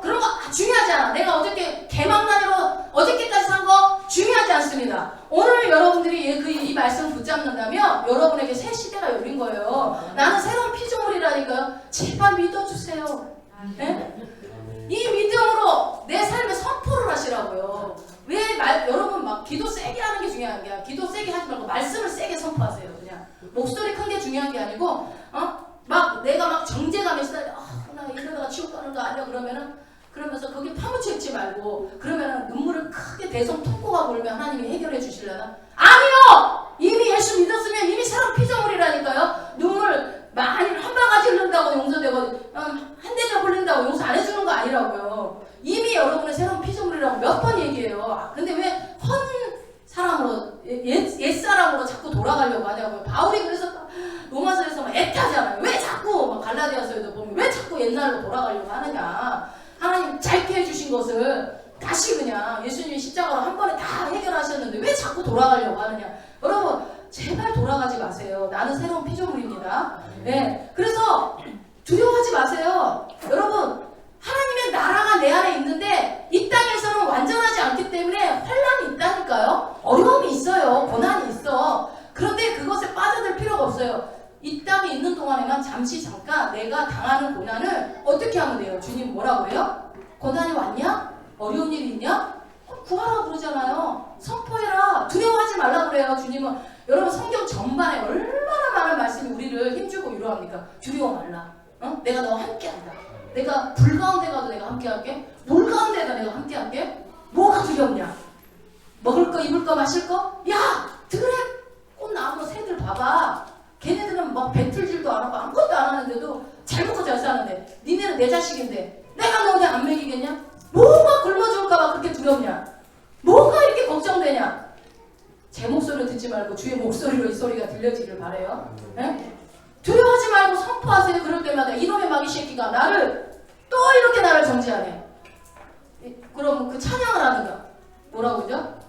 그런 거 중요하지 않아. 내가 어저께 개망나니로 어저께까지 산 거 중요하지 않습니다. 않습니다. 오늘 여러분들이 이 말씀 붙잡는다면 여러분에게 새 시대가 열린 거예요. 나는 새로운 피조물이라니까요. 제발 믿어주세요. 네? 이 믿음으로 내 삶에 선포를 하시라고요. 여러분 막 기도 세게 하는 게 중요한 게 아니라 기도 세게 하지 말고 말씀을 세게 선포하세요. 그냥 목소리 큰 게 중요한 게 아니고 막 내가 막 정제감이 있어요. 나 이러다가 지옥 가는 거 아니야 그러면서 거기 파묻혀 있지 말고 그러면은 눈물을 크게 대성 통곡하고 울면 하나님이 해결해 주시려나? 아니요! 이미 예수 믿었으면 이미 새로운 피조물이라니까요. 눈물 많이 한 바가지 흘린다고 용서되고 한 대접 흘린다고 용서 안 해주는 거 아니라고요. 이미 여러분의 새로운 피조물이라고 몇 번 얘기해요. 근데 왜 헌 사람으로 옛사람으로 자꾸 돌아가려고 하냐고요. 바울이 그래서 로마서에서 막 애타잖아요. 왜 자꾸 막 갈라디아서에도 보면 왜 자꾸 옛날로 돌아가려고 하느냐. 하나님 짧게 해주신 것을 다시 그냥 예수님이 십자가로 한 번에 다 해결하셨는데 왜 자꾸 돌아가려고 하느냐. 여러분 제발 돌아가지 마세요. 나는 새로운 피조물입니다. 네, 그래서 두려워하지 마세요. 여러분 하나님의 나라가 내 안에 있는데 이 땅에서는 완전하지 않기 때문에 환란이 있다니까요. 어려움이 있어요. 고난이 있어. 그런데 그것에 빠져들 필요가 없어요. 이 땅에 있는 동안에만 잠깐 내가 당하는 고난을 어떻게 하면 돼요? 주님 뭐라고 그래요? 고난이 왔냐? 어려운 일이 있냐? 구하라고 그러잖아요. 선포해라. 두려워하지 말라고 그래요. 주님은 여러분 성경 전반에 얼마나 많은 말씀이 우리를 힘주고 위로합니까? 두려워 말라. 내가 너와 함께한다. 내가 불 가운데 가도 내가 함께할게. 물 가운데 가도 내가 함께할게. 뭐가 두렵냐? 먹을 거, 입을 거, 마실 거? 야! 들에 꽃나무 새들 봐봐. 걔네들은 막 배틀질도 안 하고 아무것도 안 하는데도 잘 먹고 잘 사는데 니네는 내 자식인데 내가 너네 안 먹이겠냐? 뭐가 굶어 죽을까봐 그렇게 두렵냐? 뭐가 이렇게 걱정되냐? 제 목소리를 듣지 말고 주의 목소리로 이 소리가 들려지길 바래요. 네? 두려워하지 말고 선포하세요. 그럴 때마다 이놈의 마귀 새끼가 또 이렇게 나를 정죄하네. 그럼 그 찬양을 하든가 뭐라고 그러죠?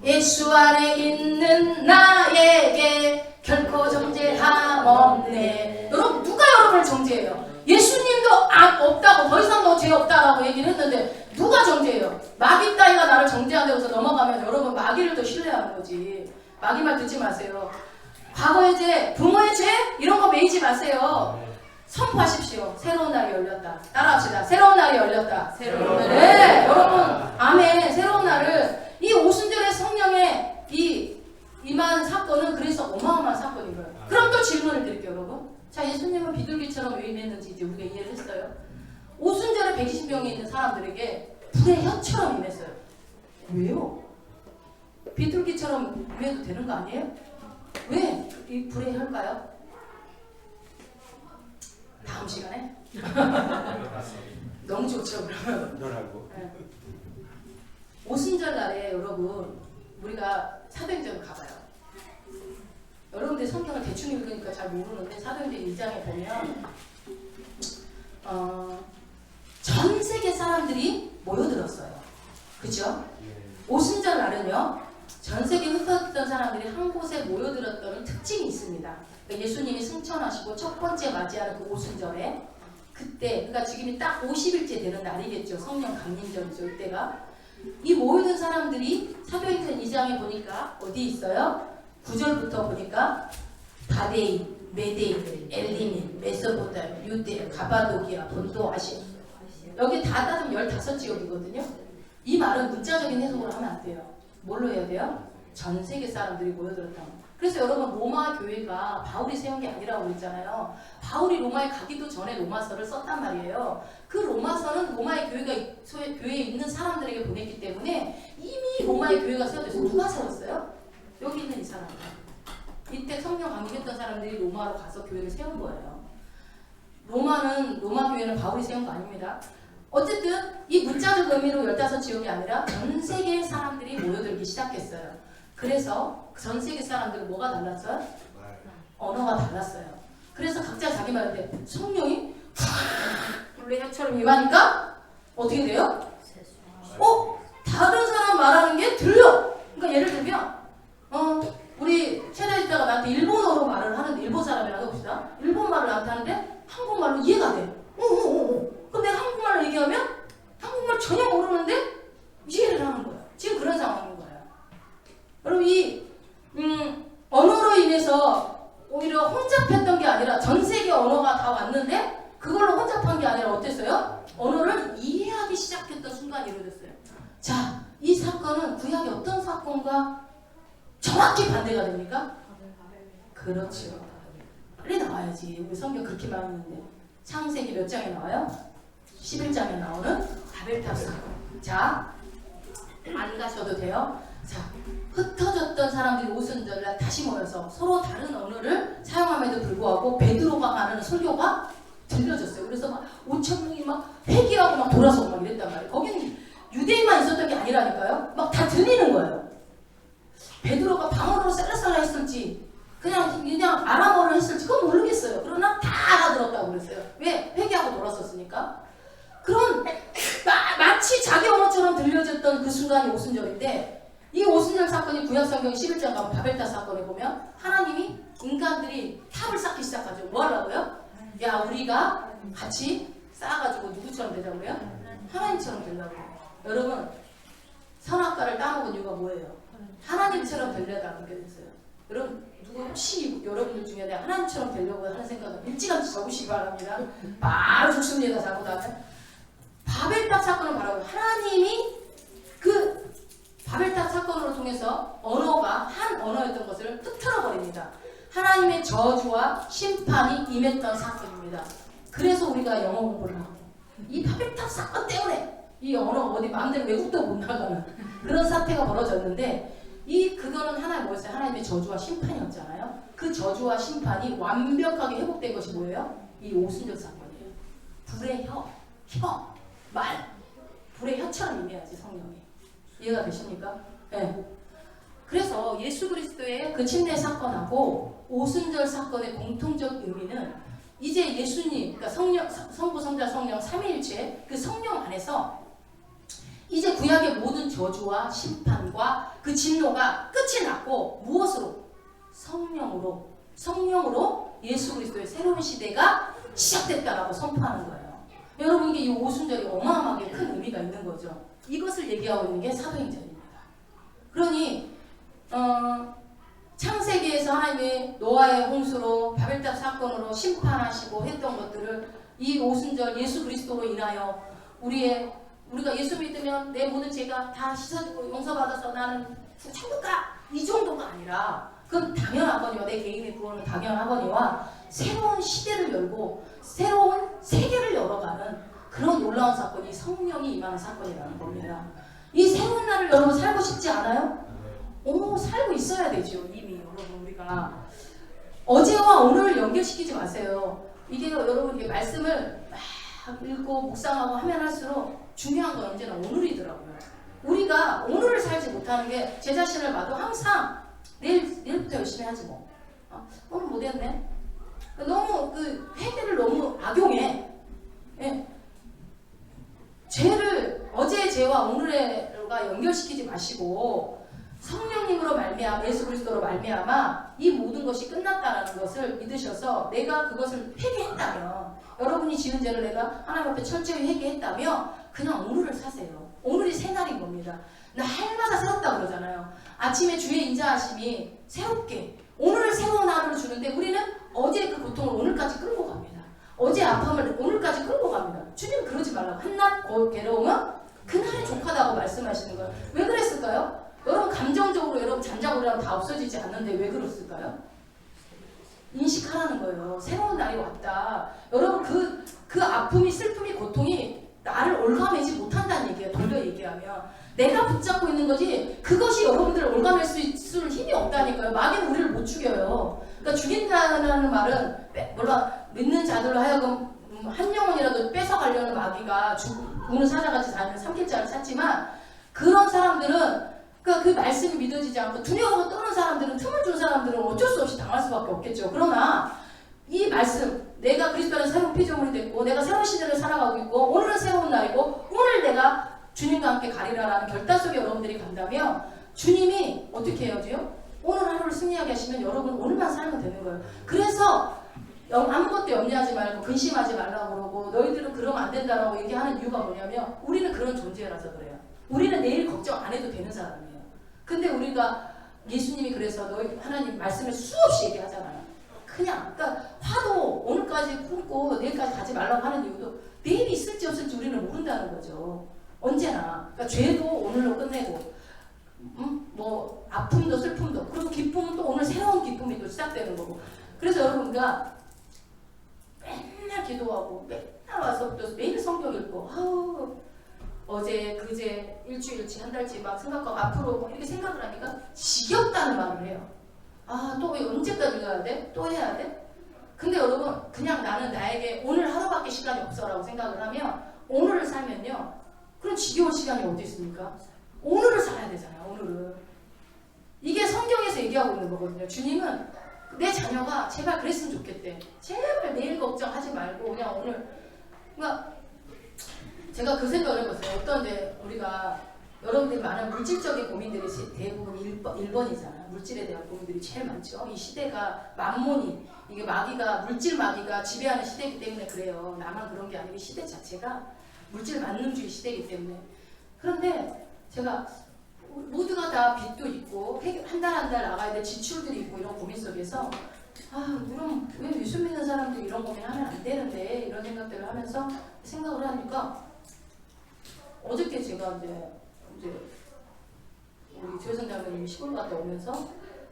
예수 안에 있는 나에게 결코 정죄함 없네. 여러분 누가 여러분을 정죄해요? 예수님도 없다고 더 이상 너 죄 없다라고 얘기를 했는데 누가 정죄해요? 마귀 따위가 나를 정죄한다고 해서 넘어가면 여러분 마귀를 더 신뢰하는 거지. 마귀 말 듣지 마세요. 과거의 죄, 부모의 죄 이런 거 매이지 마세요. 선포하십시오. 새로운 날이 열렸다. 따라합시다. 새로운 날이 열렸다. 새로운 날이 네, 여러분 아멘. 새로운 날을 이 오순절의 성령의 임한 사건은 그래서 어마어마한 사건인 거예요. 그럼 또 질문을 드릴게요, 여러분. 자, 예수님은 비둘기처럼 왜 임했는지 이제 우리가 이해를 했어요. 오순절에 120명이 있는 사람들에게 불의 혀처럼 임했어요. 왜요? 비둘기처럼 임해도 되는 거 아니에요? 왜 이 불의 혀일까요? 다음 시간에? 너무 좋죠, 그러면. 네. 오순절 날에 여러분 우리가 사도행전을 가봐요. 여러분들 성경을 대충 읽으니까 잘 모르는데 사도행전 2장에 보면 전 세계 사람들이 모여들었어요. 그죠? 오순절 날은요 전 세계 흩어졌던 사람들이 한 곳에 모여들었던 특징이 있습니다. 그러니까 예수님이 승천하시고 첫 번째 맞이하는 그 오순절에 그때 그러니까 지금이 딱 50일째 되는 날이겠죠. 성령 강림절이죠. 이때가 이 모여든 사람들이 사도행전 2장에 보니까 어디 있어요? 9절부터 보니까 바데인, 메데인, 엘리민, 메소포타미아, 유대, 가바도기아, 본도, 아시아 여기 다 따지면 15지역이거든요. 이 말은 문자적인 해석으로 하면 안 돼요. 뭘로 해야 돼요? 전 세계 사람들이 모여들었다. 그래서 여러분 로마 교회가 바울이 세운 게 아니라고 그랬잖아요. 바울이 로마에 가기도 전에 로마서를 썼단 말이에요. 그 로마서는 로마의 교회에 있는 사람들에게 보냈기 때문에 이미 로마의 교회가 세워져서 누가 세웠어요? 여기 있는 이 사람들. 이때 성령 강림했던 사람들이 로마로 가서 교회를 세운 거예요. 로마 교회는 바울이 세운 거 아닙니다. 어쨌든 이 문자적 의미로 15지역이 아니라 전 세계 사람들이 모여들기 시작했어요. 그래서 전 세계 사람들은 뭐가 달랐어요? 언어가 달랐어요. 그래서 각자 자기 말인데 성령이 불의 혀처럼 임하니까 어떻게 돼요? 다른 사람 말하는 게 들려. 그러니까 예를 들면 우리 체내에다가 나한테 일본어로 말을 하는데 일본 사람이라고 해봅시다. 일본 말을 나한테 하는데 한국말로 이해가 돼. 그럼 내가 한국말로 얘기하면 한국말 전혀 모르는데 이해를 하는 거야. 아니라 어땠어요? 언어를 이해하기 시작했던 순간이 이루어졌어요. 자, 이 사건은 구약의 어떤 사건과 정확히 반대가 됩니까? 그렇죠. 빨리 나와야지. 우리 성경 그렇게 나오는데 창세기 몇 장에 나와요? 11장에 나오는 바벨탑 사건. 자, 안 가셔도 돼요. 자, 흩어졌던 사람들이 오순절날 다시 모여서 서로 다른 언어를 사용함에도 불구하고 베드로가 가는 설교가 들려졌어요. 그래서 막 5천 명이 막 회개하고 막 돌아서고 막 이랬단 말이에요. 거기는 유대인만 있었던 게 아니라니까요. 막 다 들리는 거예요. 베드로가 방언으로 셀라살라 했을지 그냥 아람어를 했을지 그건 모르겠어요. 그러나 다 알아들었다고 그랬어요. 왜? 회개하고 돌았었으니까. 그런 마치 자기 언어처럼 들려졌던 그 순간이 오순절인데, 이 오순절 사건이 구약성경 11장 가면 바벨탑 사건에 보면 하나님이 인간들이 탑을 쌓기 시작하죠. 뭐 하려고요? 야, 우리가 같이 쌓아가지고 누구처럼 되자고요? 하나님처럼 되려고요. 여러분, 선악과를 따먹은 이유가 뭐예요? 하나님처럼 되려다는 게 됐어요. 여러분, 누구 혹시 여러분들 중에 내가 하나님처럼 되려고 하는 생각은 일찌감치 접으시기 바랍니다. 바로 죽습니다. 잘못하면. 바벨탑 사건을 바라고 하나님이 그 바벨탑 사건으로 통해서 언어가 한 언어였던 것을 흩트러 버립니다. 하나님의 저주와 심판이 임했던 사건입니다. 그래서 우리가 영어 공부를 하고 이 바벨탑 사건 때문에 이 언어가 어디 마음대로 외국도 못 나가는 그런 사태가 벌어졌는데, 그거는 하나의 뭐였어요? 하나님의 저주와 심판이었잖아요. 그 저주와 심판이 완벽하게 회복된 것이 뭐예요? 이 오순절 사건이에요. 불의 말, 불의 혀처럼 임해야지 성령이. 이해가 되십니까? 네. 그래서 예수 그리스도의 그 침례 사건하고 오순절 사건의 공통적 의미는 이제 예수님, 그러니까 성부, 성자, 성령 삼위일체 그 성령 안에서 이제 구약의 모든 저주와 심판과 그 진노가 끝이 났고 무엇으로? 성령으로 예수 그리스도의 새로운 시대가 시작됐다라고 선포하는 거예요. 여러분, 이게 이 오순절이 어마어마하게 큰 의미가 있는 거죠. 이것을 얘기하고 있는 게 사도행전입니다. 그러니 창세기에서 하나님이 노아의 홍수로 바벨탑 사건으로 심판하시고 했던 것들을 이 오순절 예수 그리스도로 인하여 우리가 예수 믿으면 내 모든 죄가 다 씻어지고 용서받아서 나는 천국 가! 이 정도가 아니라 그건 당연하거니와 내 개인의 구원은 당연하거니와 새로운 시대를 열고 새로운 세계를 열어가는 그런 놀라운 사건이 성령이 임하는 사건이라는 겁니다. 이 새로운 날을 여러분 살고 싶지 않아요? 살고 있어야 되죠. 이미 여러분 우리가 어제와 오늘을 연결시키지 마세요. 이게 여러분 이게 말씀을 막 읽고 묵상하고 하면 할수록 중요한 건 언제나 오늘이더라고요. 우리가 오늘을 살지 못하는 게 제 자신을 봐도 항상 내일부터 열심히 하지 뭐. 오늘 못했네. 너무 그 회개를 너무 악용해. 예. 어제의 죄와 오늘과 연결시키지 마시고 성령님으로 말미암아 예수 그리스도로 말미암아 이 모든 것이 끝났다라는 것을 믿으셔서 내가 그것을 회개했다면, 여러분이 지은 죄를 내가 하나님 앞에 철저히 회개했다면 그냥 오늘을 사세요. 오늘이 새날인 겁니다. 날마다 새롭다 그러잖아요. 아침에 주의 인자하심이 새롭게 오늘을 새로운 하루를 주는데 우리는 어제 그 고통을 오늘까지 끌고 갑니다. 어제 아픔을 오늘까지 끌고 갑니다. 주님 그러지 말라고. 한낱 괴로움은 그날에 족하다고 말씀하시는 거예요. 왜 그랬을까요? 여러분 감정적으로 여러분 잠자고 일하면 다 없어지지 않는데 왜 그랬을까요? 인식하라는 거예요. 새로운 날이 왔다. 여러분 그 아픔이 슬픔이 고통이 나를 올가매지 못한다는 얘기예요. 돌려 얘기하면 내가 붙잡고 있는 거지 그것이 여러분들을 올가맬 수 있을 힘이 없다니까요. 마귀는 우리를 못 죽여요. 그러니까 죽인다는 말은 믿는 자들로 하여금 한 영혼이라도 뺏어가려는 마귀가 죽는 사자같이 다니는 삼킬자를 찾지만, 그런 사람들은 그 말씀이 믿어지지 않고 두려워서 떠는 사람들은, 틈을 준 사람들은 어쩔 수 없이 당할 수밖에 없겠죠. 그러나 이 말씀, 내가 그리스도 안에 새로운 피조물이 됐고 내가 새로운 시대를 살아가고 있고 오늘은 새로운 날이고 오늘 내가 주님과 함께 가리라라는 결단 속에 여러분들이 간다면 주님이 어떻게 해야지요? 오늘 하루를 승리하게 하시면 여러분 오늘만 살면 되는 거예요. 그래서 아무것도 염려하지 말고 근심하지 말라고 그러고 너희들은 그러면 안 된다라고 얘기하는 이유가 뭐냐면 우리는 그런 존재라서 그래요. 우리는 내일 걱정 안 해도 되는 사람이에요. 근데 우리가 예수님이 그래서 너희 하나님 말씀을 수없이 얘기하잖아요. 그러니까 화도 오늘까지 품고 내일까지 가지 말라고 하는 이유도 내 있을지 우리는 모른다는 거죠. 언제나. 그러니까 죄도 오늘로 끝내고, 뭐 아픔도 슬픔도, 그리고 기쁨은 또 오늘 새로운 기쁨이 또 시작되는 거고. 그래서 여러분과 맨날 기도하고 맨날 와서 또 매일 성경 읽고, 아우 어제 그제 일주일치 한 달치 막 생각하고 앞으로 뭐 이렇게 생각을 하니까 지겹다는 말을 해요. 아, 또 왜 언제까지 가야 돼? 또 해야 돼? 근데 여러분, 그냥 나는 나에게 오늘 하루밖에 시간이 없어라고 생각을 하면, 오늘을 살면요, 그럼 지겨울 시간이 어디 있습니까? 오늘을 살아야 되잖아요. 오늘은. 이게 성경에서 얘기하고 있는 거거든요. 주님은 내 자녀가 제발 그랬으면 좋겠대. 제발 내일 걱정하지 말고 그냥 오늘. 그러니까 제가 그 생각을 해봤어요. 어떤 이제 우리가 여러분들이 많은 물질적인 고민들이 대부분 1번이잖아요. 물질에 대한 고민들이 제일 많죠. 이 시대가 만몬이, 이게 마귀가, 물질 마귀가 지배하는 시대이기 때문에 그래요. 나만 그런 게 아니고 시대 자체가 물질 만능주의 시대이기 때문에. 그런데 제가 모두가 다 빚도 있고 한 달 한 달 나가야 될 지출들이 있고 이런 고민 속에서 그럼 왜 예수 믿는 사람들이 이런 고민하면 안 되는데 이런 생각들을 하면서 생각을 하니까 어저께 제가 이제 우리 조선장님이 시골 갔다 오면서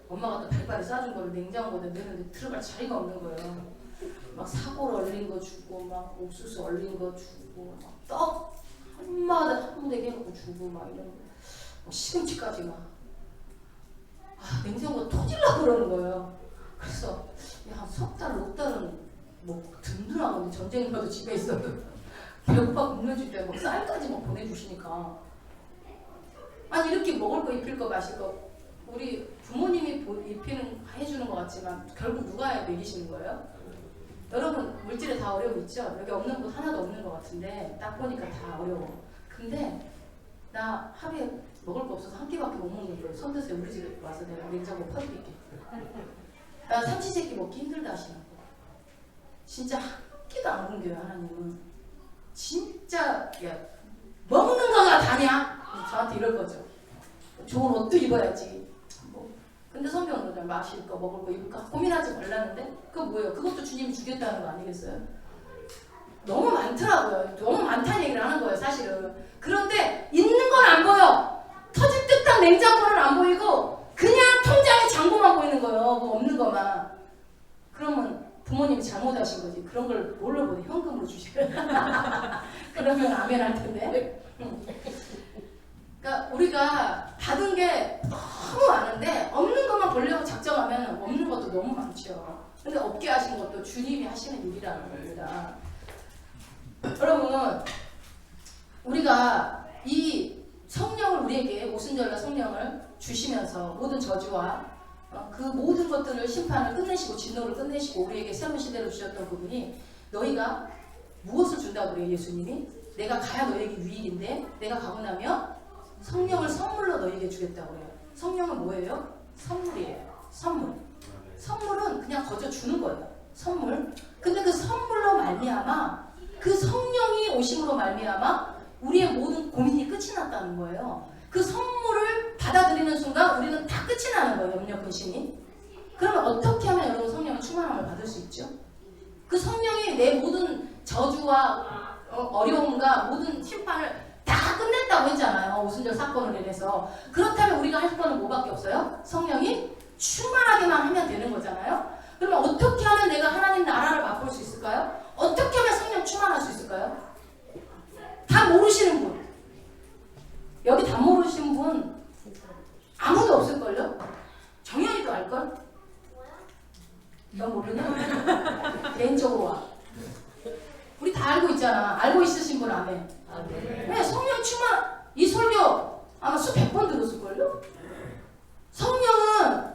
엄마가 또 발발에 싸준 거를 냉장고에 넣는데 들어갈 자리가 없는 거예요. 막 사골 얼린 거 주고 막 옥수수 얼린 거 주고 막 떡 한마디 한 무대게 해갖고 주고 막 이런 거. 시금치까지 막 냉장고 터질라 그러는 거예요. 그래서 한 석 달, 6달은 뭐 든든하거든요. 전쟁이라도 집에 있어도 배고파 굶는 집에 막 쌀까지 막 보내주시니까 아니 이렇게 먹을 거 입힐 거 마실 거 우리 부모님이 해주는 것 같지만 결국 누가 먹이시는 거예요? 여러분 물질에 다 어려움 있죠? 여기 없는 곳 하나도 없는 것 같은데 딱 보니까 다 어려워. 근데 나 하루에 먹을 거 없어서 한 끼밖에 못 먹는 거예요. 손 드세요. 우리 집에 와서 내가 냉장고 퍼드릴게. 나 삼시세끼 먹기 힘들다 하시는 거. 진짜 한 끼도 안 굶겨요. 하나님은. 진짜 야 먹는 거가 다냐? 저한테 이럴 거죠. 좋은 옷도 입어야지. 뭐. 근데 성경은 마실 거, 먹을 거, 입을 거 고민하지 말라는데 그거 뭐예요? 그것도 주님이 주겠다는 거 아니겠어요? 너무 많더라고요. 너무 많다는 얘기를 하는 거예요. 사실은. 그런데 있는 건 안 보여. 터질 듯한 냉장고는 안 보이고 그냥 통장에 잔고만 보이는 거예요. 뭐 없는 것만. 그러면 부모님이 잘못하신 거지. 그런 걸 뭘로 보내? 현금으로 주시고. 그러면 아멘 할 텐데. 그러니까 우리가 받은 게 너무 많은데 없는 것만 보려고 작정하면 없는 것도 너무 많죠. 근데 없게 하신 것도 주님이 하시는 일이라는 겁니다. 여러분, 우리가 이 성령을 우리에게 오순절날 성령을 주시면서 모든 저주와 그 모든 것들을 심판을 끝내시고 진노를 끝내시고 우리에게 새로운 시대를 주셨던 그분이 너희가 무엇을 준다고 그래요? 예수님이 내가 가야 너희에게 유익인데 내가 가고 나면 성령을 선물로 너희에게 주겠다고 그래요. 성령은 뭐예요? 선물이에요. 선물. 선물은 그냥 거저 주는 거예요. 선물. 근데 그 선물로 말미암아 그 성령이 오심으로 말미암아 우리의 모든 고민이 끝이 났다는 거예요. 그 선물을 받아들이는 순간 우리는 다 끝이 나는 거예요. 염려 근심이. 그러면 어떻게 하면 여러분 성령의 충만함을 받을 수 있죠? 그 성령이 내 모든 저주와 어려움과 모든 심판을 다 끝냈다고 했잖아요. 오순절 사건을 인해서. 그렇다면 우리가 할 거는 뭐밖에 없어요? 성령이 충만하게만 하면 되는 거잖아요. 그러면 어떻게 하면 내가 하나님 나라를 맛볼 수 있을까요? 어떻게 하면 성령 충만할 수 있을까요? 다 모르시는 분. 여기 다 모르시는 분 아무도 없을걸요? 정연이도 알걸? 너 모르냐? 개인적으로 와. 우리 다 알고 있잖아. 알고 있으신 분 아멘. 네, 성령 충만. 이 설교 아마 수백 번 들었을걸요? 성령은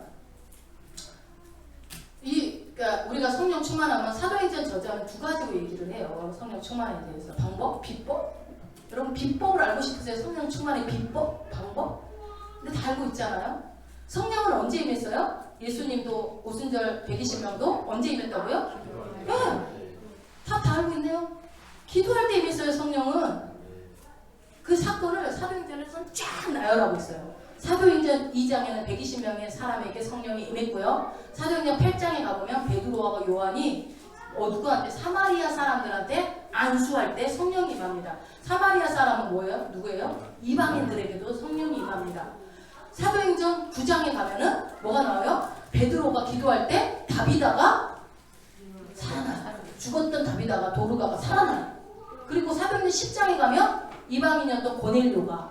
그러니까 우리가 성령 충만하면 사도행전 저자는 두 가지로 얘기를 해요. 성령 충만에 대해서. 방법, 비법. 여러분 비법을 알고 싶으세요? 성령 충만의 비법, 방법? 근데 다 알고 있잖아요. 성령은 언제 임했어요? 예수님도 오순절 120명도 언제 임했다고요? 네. 다 알고 있네요. 기도할 때 임했어요. 성령은. 그 사건을 사도행전에서 쫙 나열하고 있어요. 사도행전 2장에는 120명의 사람에게 성령이 임했고요. 사도행전 8장에 가보면 베드로와 요한이 누구한테? 사마리아 사람들한테 안수할 때 성령이 임합니다. 사마리아 사람은 뭐예요? 누구예요? 이방인들에게도 성령이 임합니다. 사도행전 9장에 가면은 뭐가 나와요? 베드로가 기도할 때 다비다가 살아나요. 죽었던 다비다가 도르가가 살아나요. 그리고 사도행전 10장에 가면 이방인이었던 고넬료가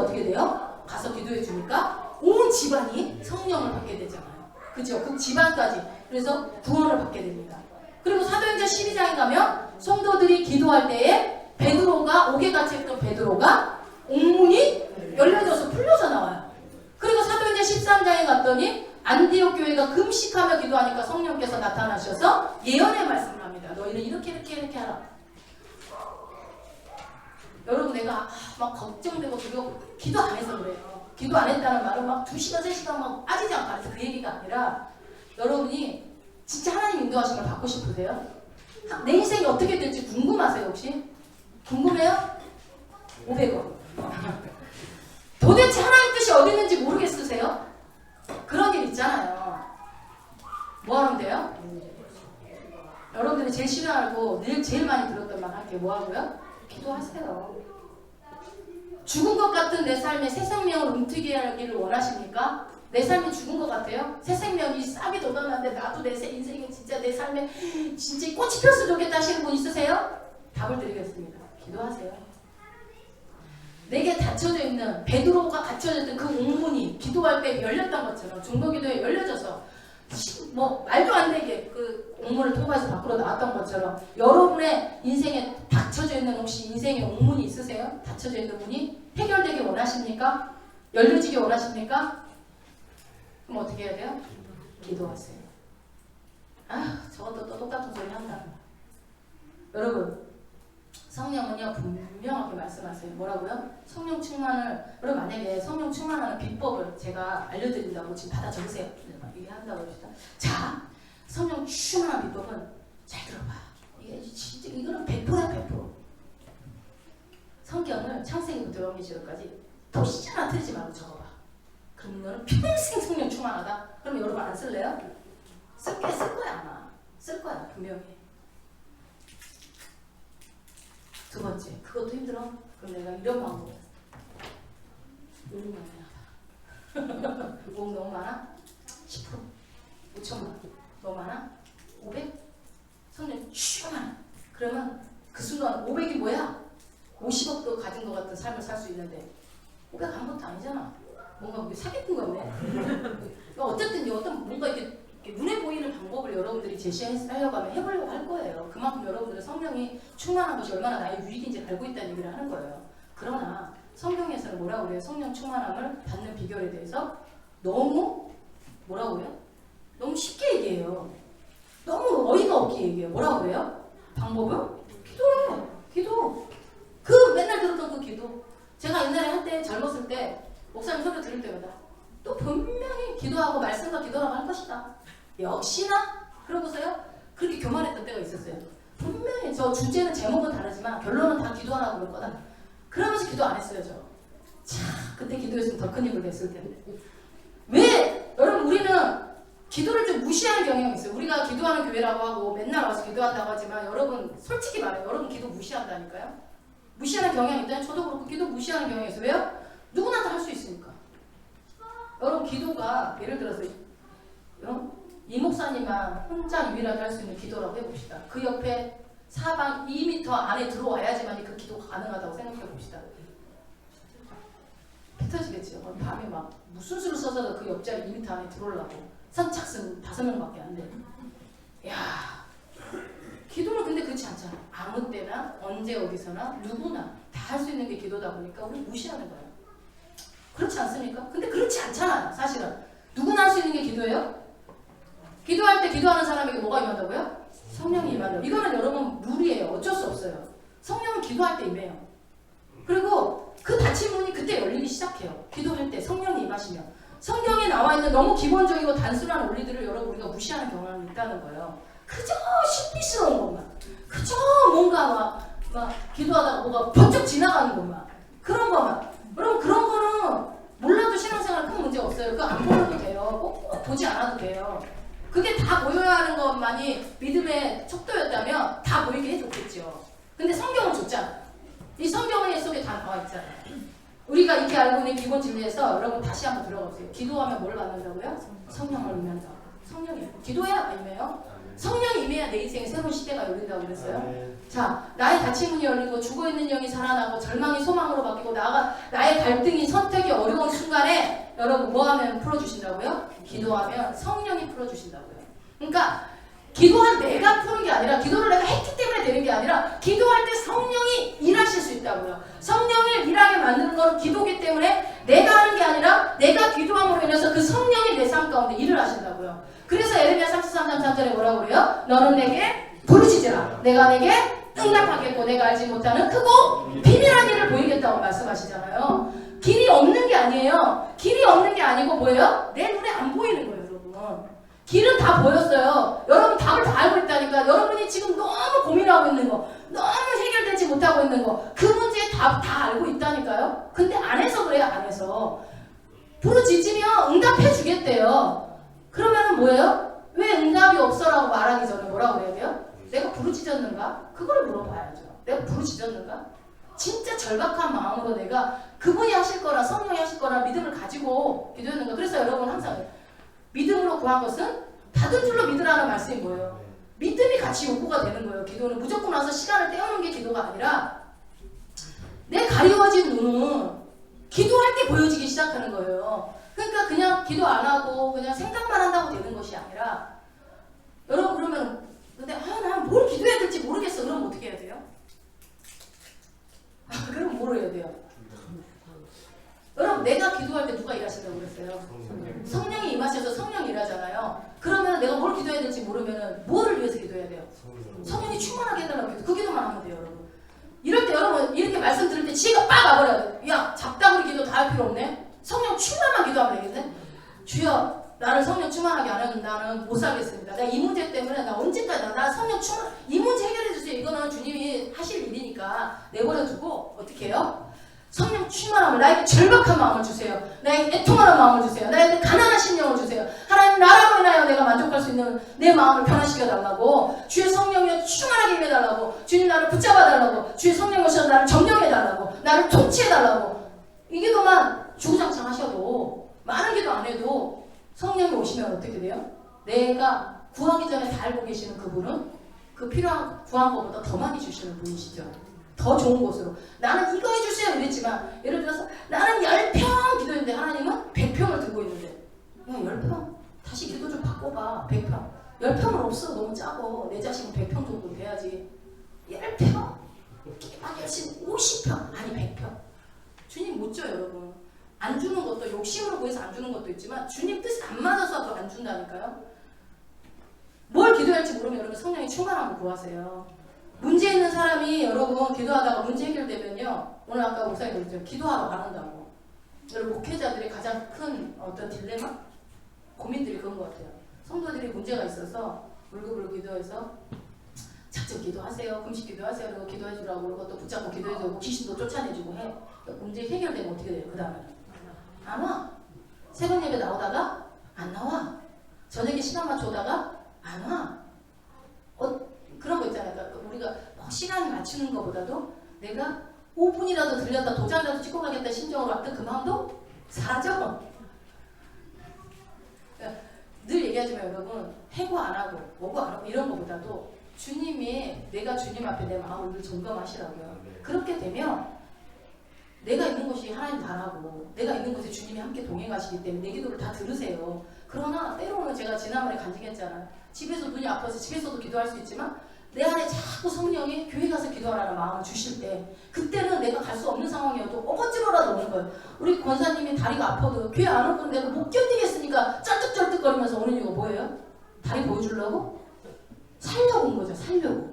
어떻게 돼요? 가서 기도해 주니까 온 집안이 성령을 받게 되잖아요. 그죠? 그 집안까지. 그래서 구원을 받게 됩니다. 그리고 사도행전 12장에 가면 성도들이 기도할 때에 베드로가 옥에 갇혀있던 베드로가 옥문이 열려져서 풀려서 나와요. 그리고 사도행전 13장에 갔더니 안디옥 교회가 금식하며 기도하니까 성령께서 나타나셔서 예언의 말씀을 합니다. 너희는 이렇게 하라. 여러분 내가 막 걱정되고 두려워 기도 안 해서 그래요. 기도 안 했다는 말은 막 2시간 3시간 막 빠지지 않고 해서 그 얘기가 아니라 여러분이 진짜 하나님 인도하심을 받고 싶으세요? 내 인생이 어떻게 될지 궁금하세요 혹시? 궁금해요? 500원. 도대체 하나님 뜻이 어디 있는지 모르겠으세요? 그런 일 있잖아요. 뭐 하면 돼요? 여러분들이 제일 싫어하고 늘 제일 많이 들었던 말 할게요. 뭐 하고요? 기도하세요. 죽은 것 같은 내 삶에 새 생명을 움트게 하기를 원하십니까? 내 삶이 죽은 것 같아요? 새 생명이 싹이 돋아나는데 나도 내 인생이 진짜 내 삶에 진짜 꽃이 폈으면 좋겠다 하시는 분 있으세요? 답을 드리겠습니다. 기도하세요. 내게 닫혀져 있는 베드로가 갇혀져 있던 그 옥문이 기도할 때 열렸던 것처럼 중보기도에 열려져서 뭐 말도 안 되게 그 옥문을 통과해서 밖으로 나왔던 것처럼 여러분의 인생에 닫혀져 있는 혹시 인생의 옥문이 있으세요? 닫혀져 있는 문이 해결되기 원하십니까? 열려지기 원하십니까? 그럼 어떻게 해야 돼요? 기도하세요. 아, 저것도 또 똑같은 소리 한다. 여러분, 성령은요 분명하게 말씀하세요. 뭐라고요? 성령 충만을 여러분 만약에 성령 충만하는 비법을 제가 알려드린다고 지금 받아 적으세요. 얘기한다고 합시다. 자, 성령 충만한 비법은 잘 들어봐. 이게 진짜 이거는 100%야 100%. 성경을 창세기부터 요한계시록까지 도시 하나 틀리지 말고 적어봐. 그럼 너는 평생 성령 충만하다? 그럼 여러분 안 쓸래요? 쓸 거야 아마. 쓸 거야 분명히. 두 번째, 그것도 힘들어? 그럼 내가 이런 방법을 너무 많아. 목 너무 많아? 10%? 5천만? 너무 많아? 500? 성령 충만. 그러면 그 순간 500이 뭐야? 50억도 가진 것 같은 삶을 살 수 있는데 500 아무것도 아니잖아. 뭔가 우리 사기꾼 같네. 어쨌든 어떤 뭔가 이렇게 눈에 보이는 방법을 여러분들이 제시하려고 하면 해보려고 할 거예요. 그만큼 여러분들은 성령이 충만한 것이 얼마나 나의 유익인지 알고 있다는 얘기를 하는 거예요. 그러나 성경에서는 뭐라고 그래요? 성령 충만함을 받는 비결에 대해서 너무 뭐라고 해요? 너무 쉽게 얘기해요. 너무 어이가 없게 얘기해요. 뭐라고 그래요? 방법은? 기도해. 기도. 그 맨날 들었던 그 기도. 제가 옛날에 한때 젊었을 때 목사님 설교 들을 때마다 또 분명히 기도하고 말씀과 기도라고 할 것이다. 역시나 그러고서요 그렇게 교만했던 때가 있었어요. 분명히 저 주제는 제목은 다르지만 결론은 다 기도하라고 그럴 거다. 그러면서 기도 안 했어요 저. 참 그때 기도했으면 더 큰 힘을 냈을 텐데. 왜? 여러분 우리는 기도를 좀 무시하는 경향이 있어요. 우리가 기도하는 교회라고 하고 맨날 와서 기도한다고 하지만 여러분 솔직히 말해요. 여러분 기도 무시한다니까요. 무시하는 경향이 있다면 저도 그렇고 기도 무시하는 경향이 있어요. 왜요? 누구나 다 할 수 있으니까. 여러분 기도가 예를 들어서 이 목사님만 혼자 유일하게 할 수 있는 기도라고 해봅시다. 그 옆에 사방 2m 안에 들어와야지만 그 기도가 가능하다고 생각해봅시다. 피 터지겠죠. 밤에 막 무슨 수를 써서 그 옆자리 2m 안에 들어오려고 선착순 5명밖에 안 돼. 야, 기도는 근데 그렇지 않잖아. 아무 때나 언제 어디서나 누구나 다 할 수 있는 게 기도다 보니까 우리 무시하는 거예요. 그렇지 않습니까? 근데 그렇지 않잖아요. 사실은 누구나 할 수 있는 게 기도예요. 기도할 때 기도하는 사람에게 뭐가 임한다고요? 성령이 임한다고. 이거는 여러분 룰이에요. 어쩔 수 없어요. 성령은 기도할 때 임해요. 그리고 그 닫힌 문이 그때 열리기 시작해요. 기도할 때 성령이 임하시면. 성경에 나와 있는 너무 기본적이고 단순한 원리들을 여러분 우리가 무시하는 경향이 있다는 거예요. 그저 신비스러운 것만, 그저 뭔가 막 기도하다가 뭐가 번쩍 지나가는 것만, 그런 것만. 여러분 그런 거는 몰라도 신앙생활 큰 문제 없어요. 그거 안 보셔도 돼요. 꼭 보지 않아도 돼요. 그게 다 보여야 하는 것만이 믿음의 척도였다면 다 보이게 해줬겠죠. 근데 성경은 줬잖아. 이 성경의 속에 다 나와 있잖아. 우리가 이렇게 알고 있는 기본 진리에서 여러분 다시 한번 들어가보세요. 기도하면 뭘 받는다고요? 성령을 임한다. 성령이 기도해야 임해요. 성령이 임해야 내 인생에 새로운 시대가 열린다고 그랬어요. 자, 나의 닫힌 문이 열리고 죽어있는 영이 살아나고 절망이 소망으로 바뀌고 나의 갈등이 선택이 어려운 순간에 여러분 뭐 하면 풀어주신다고요? 기도하면 성령이 풀어주신다고요. 그러니까 기도한 내가 푸는 게 아니라 기도를 내가 했기 때문에 되는 게 아니라 기도할 때 성령이 일하실 수 있다고요. 성령을 일하게 만드는 건 기도기 때문에 내가 하는 게 아니라 내가 기도함으로 인해서 그 성령이 내 삶 가운데 일을 하신다고요. 그래서 에레미야 33장 3절에 뭐라고 그래요? 너는 내게 부르짖으라. 내가 내게 응답하겠고 내가 알지 못하는 크고 비밀한 일을 보이겠다고 말씀하시잖아요. 길이 없는 게 아니에요. 길이 없는 게 아니고 뭐예요? 내 눈에 안 보이는 거예요, 여러분. 길은 다 보였어요. 여러분 답을 다 알고 있다니까. 여러분이 지금 너무 고민하고 있는 거, 너무 해결되지 못하고 있는 거, 그 문제의 답 다 알고 있다니까요. 근데 안 해서 그래요, 안 해서. 부르짖으면 응답해 주겠대요. 그러면은 뭐예요? 왜 응답이 없어라고 말하기 전에 뭐라고 해야 돼요? 내가 부르짖었는가? 그거를 물어봐야죠. 내가 부르짖었는가? 진짜 절박한 마음으로 내가 그분이 하실 거라 성령이 하실 거라 믿음을 가지고 기도했는가? 그래서 여러분 항상 믿음으로 구한 것은 받은 줄로 믿으라는 말씀이 뭐예요? 믿음이 같이 요구가 되는 거예요. 기도는 무조건 와서 시간을 때우는 게 기도가 아니라 내 가리워진 눈은 기도할 때 보여지기 시작하는 거예요. 그러니까 그냥 기도 안 하고 그냥 생각만 한다고 되는 것이 아니라 여러분 그러면 근데 난 뭘 기도해야 될지 모르겠어. 그럼 어떻게 해야 돼요? 그럼 뭘 해야 돼요? 여러분 내가 기도할 때 누가 일하신다고 그랬어요? 성령이 임하셔서 성령이 일하잖아요. 그러면 내가 뭘 기도해야 될지 모르면 뭐를 위해서 기도해야 돼요? 성령이 충만하게 해달라고 해서 그 기도만 하면 돼요. 여러분 이럴 때 여러분 이렇게 말씀 들을 때 지가 빡 와버려요. 야 잡다구리 기도 다 할 필요 없네. 성령 충만만 기도하면 되겠네. 주여 나를 성령 충만하게 안 하면 나는 못 살겠습니다. 내가 이 문제 때문에 나 언제까지 나 성령 충만 이 문제 해결해 주세요. 이거는 주님이 하실 일이니까 내버려 두고 어떻게 해요? 성령 충만함을 나에게 절박한 마음을 주세요. 나에게 애통하는 마음을 주세요. 나에게 가난한 심령을 주세요. 하나님 나라로 인하여 내가 만족할 수 있는 내 마음을 변화시켜 달라고. 주의 성령이 충만하게 임해 달라고. 주님 나를 붙잡아 달라고. 주의 성령이 오셔서 나를 점령해 달라고. 나를 통치해 달라고. 이 기도만 주구장창 하셔도 많은 기도 안 해도 성령이 오시면 어떻게 돼요? 내가 구하기 전에 다 알고 계시는 그분은 그 필요한 구한 것보다 더 많이 주시는 분이시죠. 더 좋은 곳으로. 나는 이거 해주세요 이랬지만 예를 들어서 나는 10평 기도했는데 하나님은 100평을 들고 있는데 야 10평 다시 기도 좀 바꿔봐. 100평 10평은 없어. 너무 작어. 내 자식은 100평 정도 돼야지. 10평? 기만 열심히 50평 아니 100평. 주님 못 줘요 여러분. 안 주는 것도 욕심으로 구해서 안 주는 것도 있지만 주님 뜻이 안 맞아서 안 준다니까요. 뭘 기도할지 모르면 여러분 성령이 충만함을 구하세요. 문제 있는 사람이 여러분 기도하다가 문제 해결되면요. 오늘 아까 목사님 그랬죠. 기도하러 안 한다고. 여러분 목회자들이 가장 큰 어떤 딜레마? 고민들이 그런 것 같아요. 성도들이 문제가 있어서 울고불고 기도해서 작정 기도하세요. 금식 기도하세요. 그리고 기도해주라고 그러고 또 붙잡고 기도해주고 귀신도 쫓아내주고 해. 문제 해결되면 어떻게 돼요? 그 다음에는 안 와. 새벽 예배 나오다가 안 나와. 저녁에 시간 맞춰오다가 안 와. 그런 거 있잖아요. 그러니까 우리가 시간 맞추는 것보다도 내가 5분이라도 들렸다 도장이라도 찍고 가겠다 심정으로 왔던 그 마음도 사라져. 그러니까 늘 얘기하지만 여러분 해고 안 하고 뭐고 안 하고 이런 것보다도 주님이 내가 주님 앞에 내 마음을 늘 점검하시라고요. 그렇게 되면 내가 있는 곳이 하나님 다라고 내가 있는 곳에 주님이 함께 동행하시기 때문에 내 기도를 다 들으세요. 그러나 때로는 제가 지난번에 간증했잖아요. 집에서 눈이 아파서 집에서도 기도할 수 있지만 내 안에 자꾸 성령이 교회 가서 기도하라는 마음을 주실 때 그때는 내가 갈 수 없는 상황이어도 어거지로라도 오는 거예요. 우리 권사님이 다리가 아파도 교회 안 오고 내가 못 견디겠으니까 쩔뚝쩔뚝거리면서 오는 이유가 뭐예요? 다리 보여주려고? 살려고 온 거죠. 살려고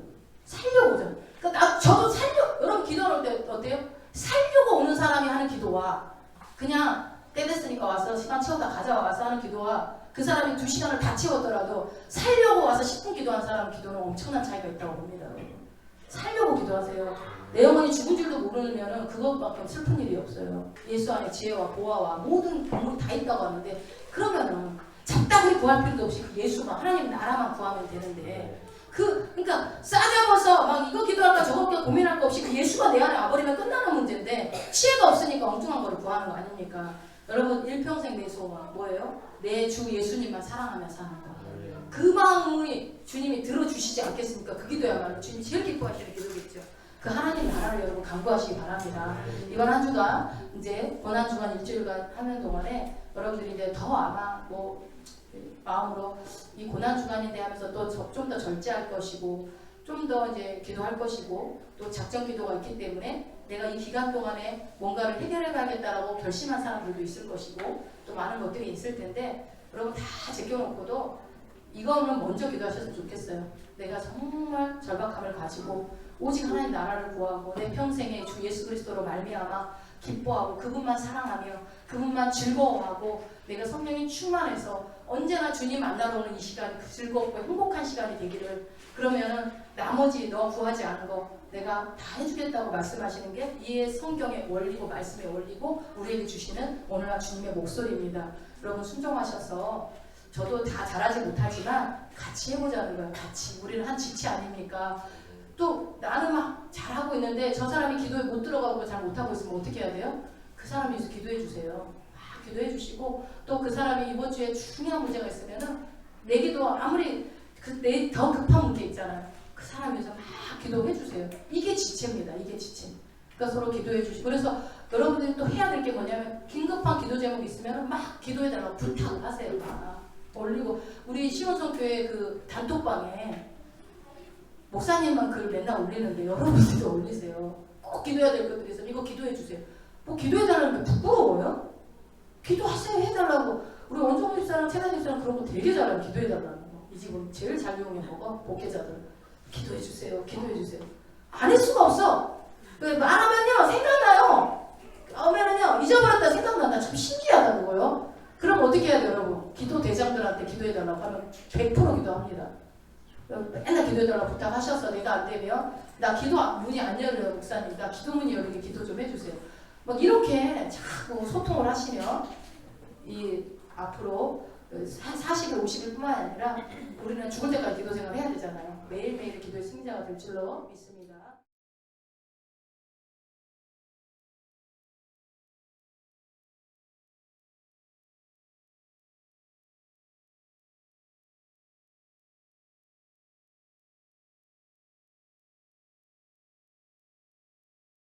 오죠. 그러니까 저도 여러분 기도할 때 어때요? 살려고 오는 사람이 하는 기도와 그냥 때 됐으니까 와서 시간 채우다 가자 와서 하는 기도와 그 사람이 2시간을 다 채웠더라도 살려고 와서 10분 기도한 사람 기도는 엄청난 차이가 있다고 봅니다. 살려고 기도하세요. 내 영혼이 죽은 줄도 모르면 그것밖에 슬픈 일이 없어요. 예수 안에 지혜와 보화와 모든 보물이 다 있다고 하는데 그러면은 잡다구리 구할 필요도 없이 그 예수만 하나님 나라만 구하면 되는데 그러니까 싸잡아서 막 이거 기도할까 저거 고민할 거 없이 그 예수가 내 안에 와버리면 끝나는 문제인데 치혜가 없으니까 엉뚱한 거를 구하는 거 아닙니까? 여러분 일평생 내 소원 뭐예요? 내 주 예수님만 사랑하며 사는 거. 그 마음이 주님이 들어주시지 않겠습니까? 그 기도야말로 주님이 제일 기뻐하시는 기도겠죠. 그 하나님 나라를 여러분 간구하시기 바랍니다. 이번 한 주간 이제 고난주간 일주일간 하는 동안에 여러분들이 이제 더 아마 뭐 마음으로 이 고난주간인데 하면서 또 좀 더 절제할 것이고 좀 더 이제 기도할 것이고 또 작전 기도가 있기 때문에 내가 이 기간 동안에 뭔가를 해결해 가야겠다라고 결심한 사람들도 있을 것이고 또 많은 것들이 있을 텐데 여러분 다 제껴놓고도 이거는 먼저 기도하셨으면 좋겠어요. 내가 정말 절박함을 가지고 오직 하나님 나라를 구하고 내 평생에 주 예수 그리스도로 말미암아 기뻐하고 그분만 사랑하며 그분만 즐거워하고 내가 성령이 충만해서 언제나 주님 만나러 오는 이 시간이 즐겁고 행복한 시간이 되기를 그러면은 나머지 너 구하지 않은 거 내가 다 해주겠다고 말씀하시는 게 이 성경의 원리고 말씀의 원리고 우리에게 주시는 오늘날 주님의 목소리입니다. 여러분 순종하셔서 저도 다 잘하지 못하지만 같이 해보자는 거예요. 같이 우리는 한 지체 아닙니까? 또 나는 막 잘하고 있는데 저 사람이 기도에 못 들어가고 잘 못하고 있으면 어떻게 해야 돼요? 그 사람이 위해서 기도해 주세요. 막 기도해 주시고 또 그 사람이 이번 주에 중요한 문제가 있으면은 내 기도 아무리 내 더 급한 문제 있잖아요. 그 사람 위해서 막 기도해 주세요. 이게 지체입니다. 이게 지체. 그러니까 서로 기도해 주시고 그래서 여러분들이 또 해야 될 게 뭐냐면 긴급한 기도 제목이 있으면 막 기도해 달라고 부탁하세요. 막 올리고 우리 시원성교회 그 단톡방에 목사님만 글 맨날 올리는데 여러분들도 올리세요. 꼭 기도해야 될 것들이 있으면 이거 기도해 주세요. 뭐 기도해달라는 게 부끄러워요? 기도하세요. 해달라고. 우리 원종우 집사랑 최단 집사랑 그런 거 되게 잘해요. 기도해달라는 거. 이 집은 제일 잘 이용해 먹어. 목회자들. 기도해 주세요. 기도해 주세요. 안 할 수가 없어. 말하면요 생각나요. 하면은요 잊어버렸다 생각난다. 참 신기하다 그거요. 그럼 어떻게 해야 돼요 여러분? 기도 대장들한테 기도해달라고 하면 100% 기도합니다. 맨날 기도해달라고 부탁하셔서 내가 안 되면 나 기도 문이 안 열려요 목사님. 나 기도 문이 열리게 기도 좀 해주세요. 막 이렇게 자꾸 소통을 하시면 이 앞으로 40일 50일 뿐만 아니라 우리는 죽을 때까지 기도 생활을 해야 되잖아요. 매일매일 기도의 승자가 될 줄로 믿습니다.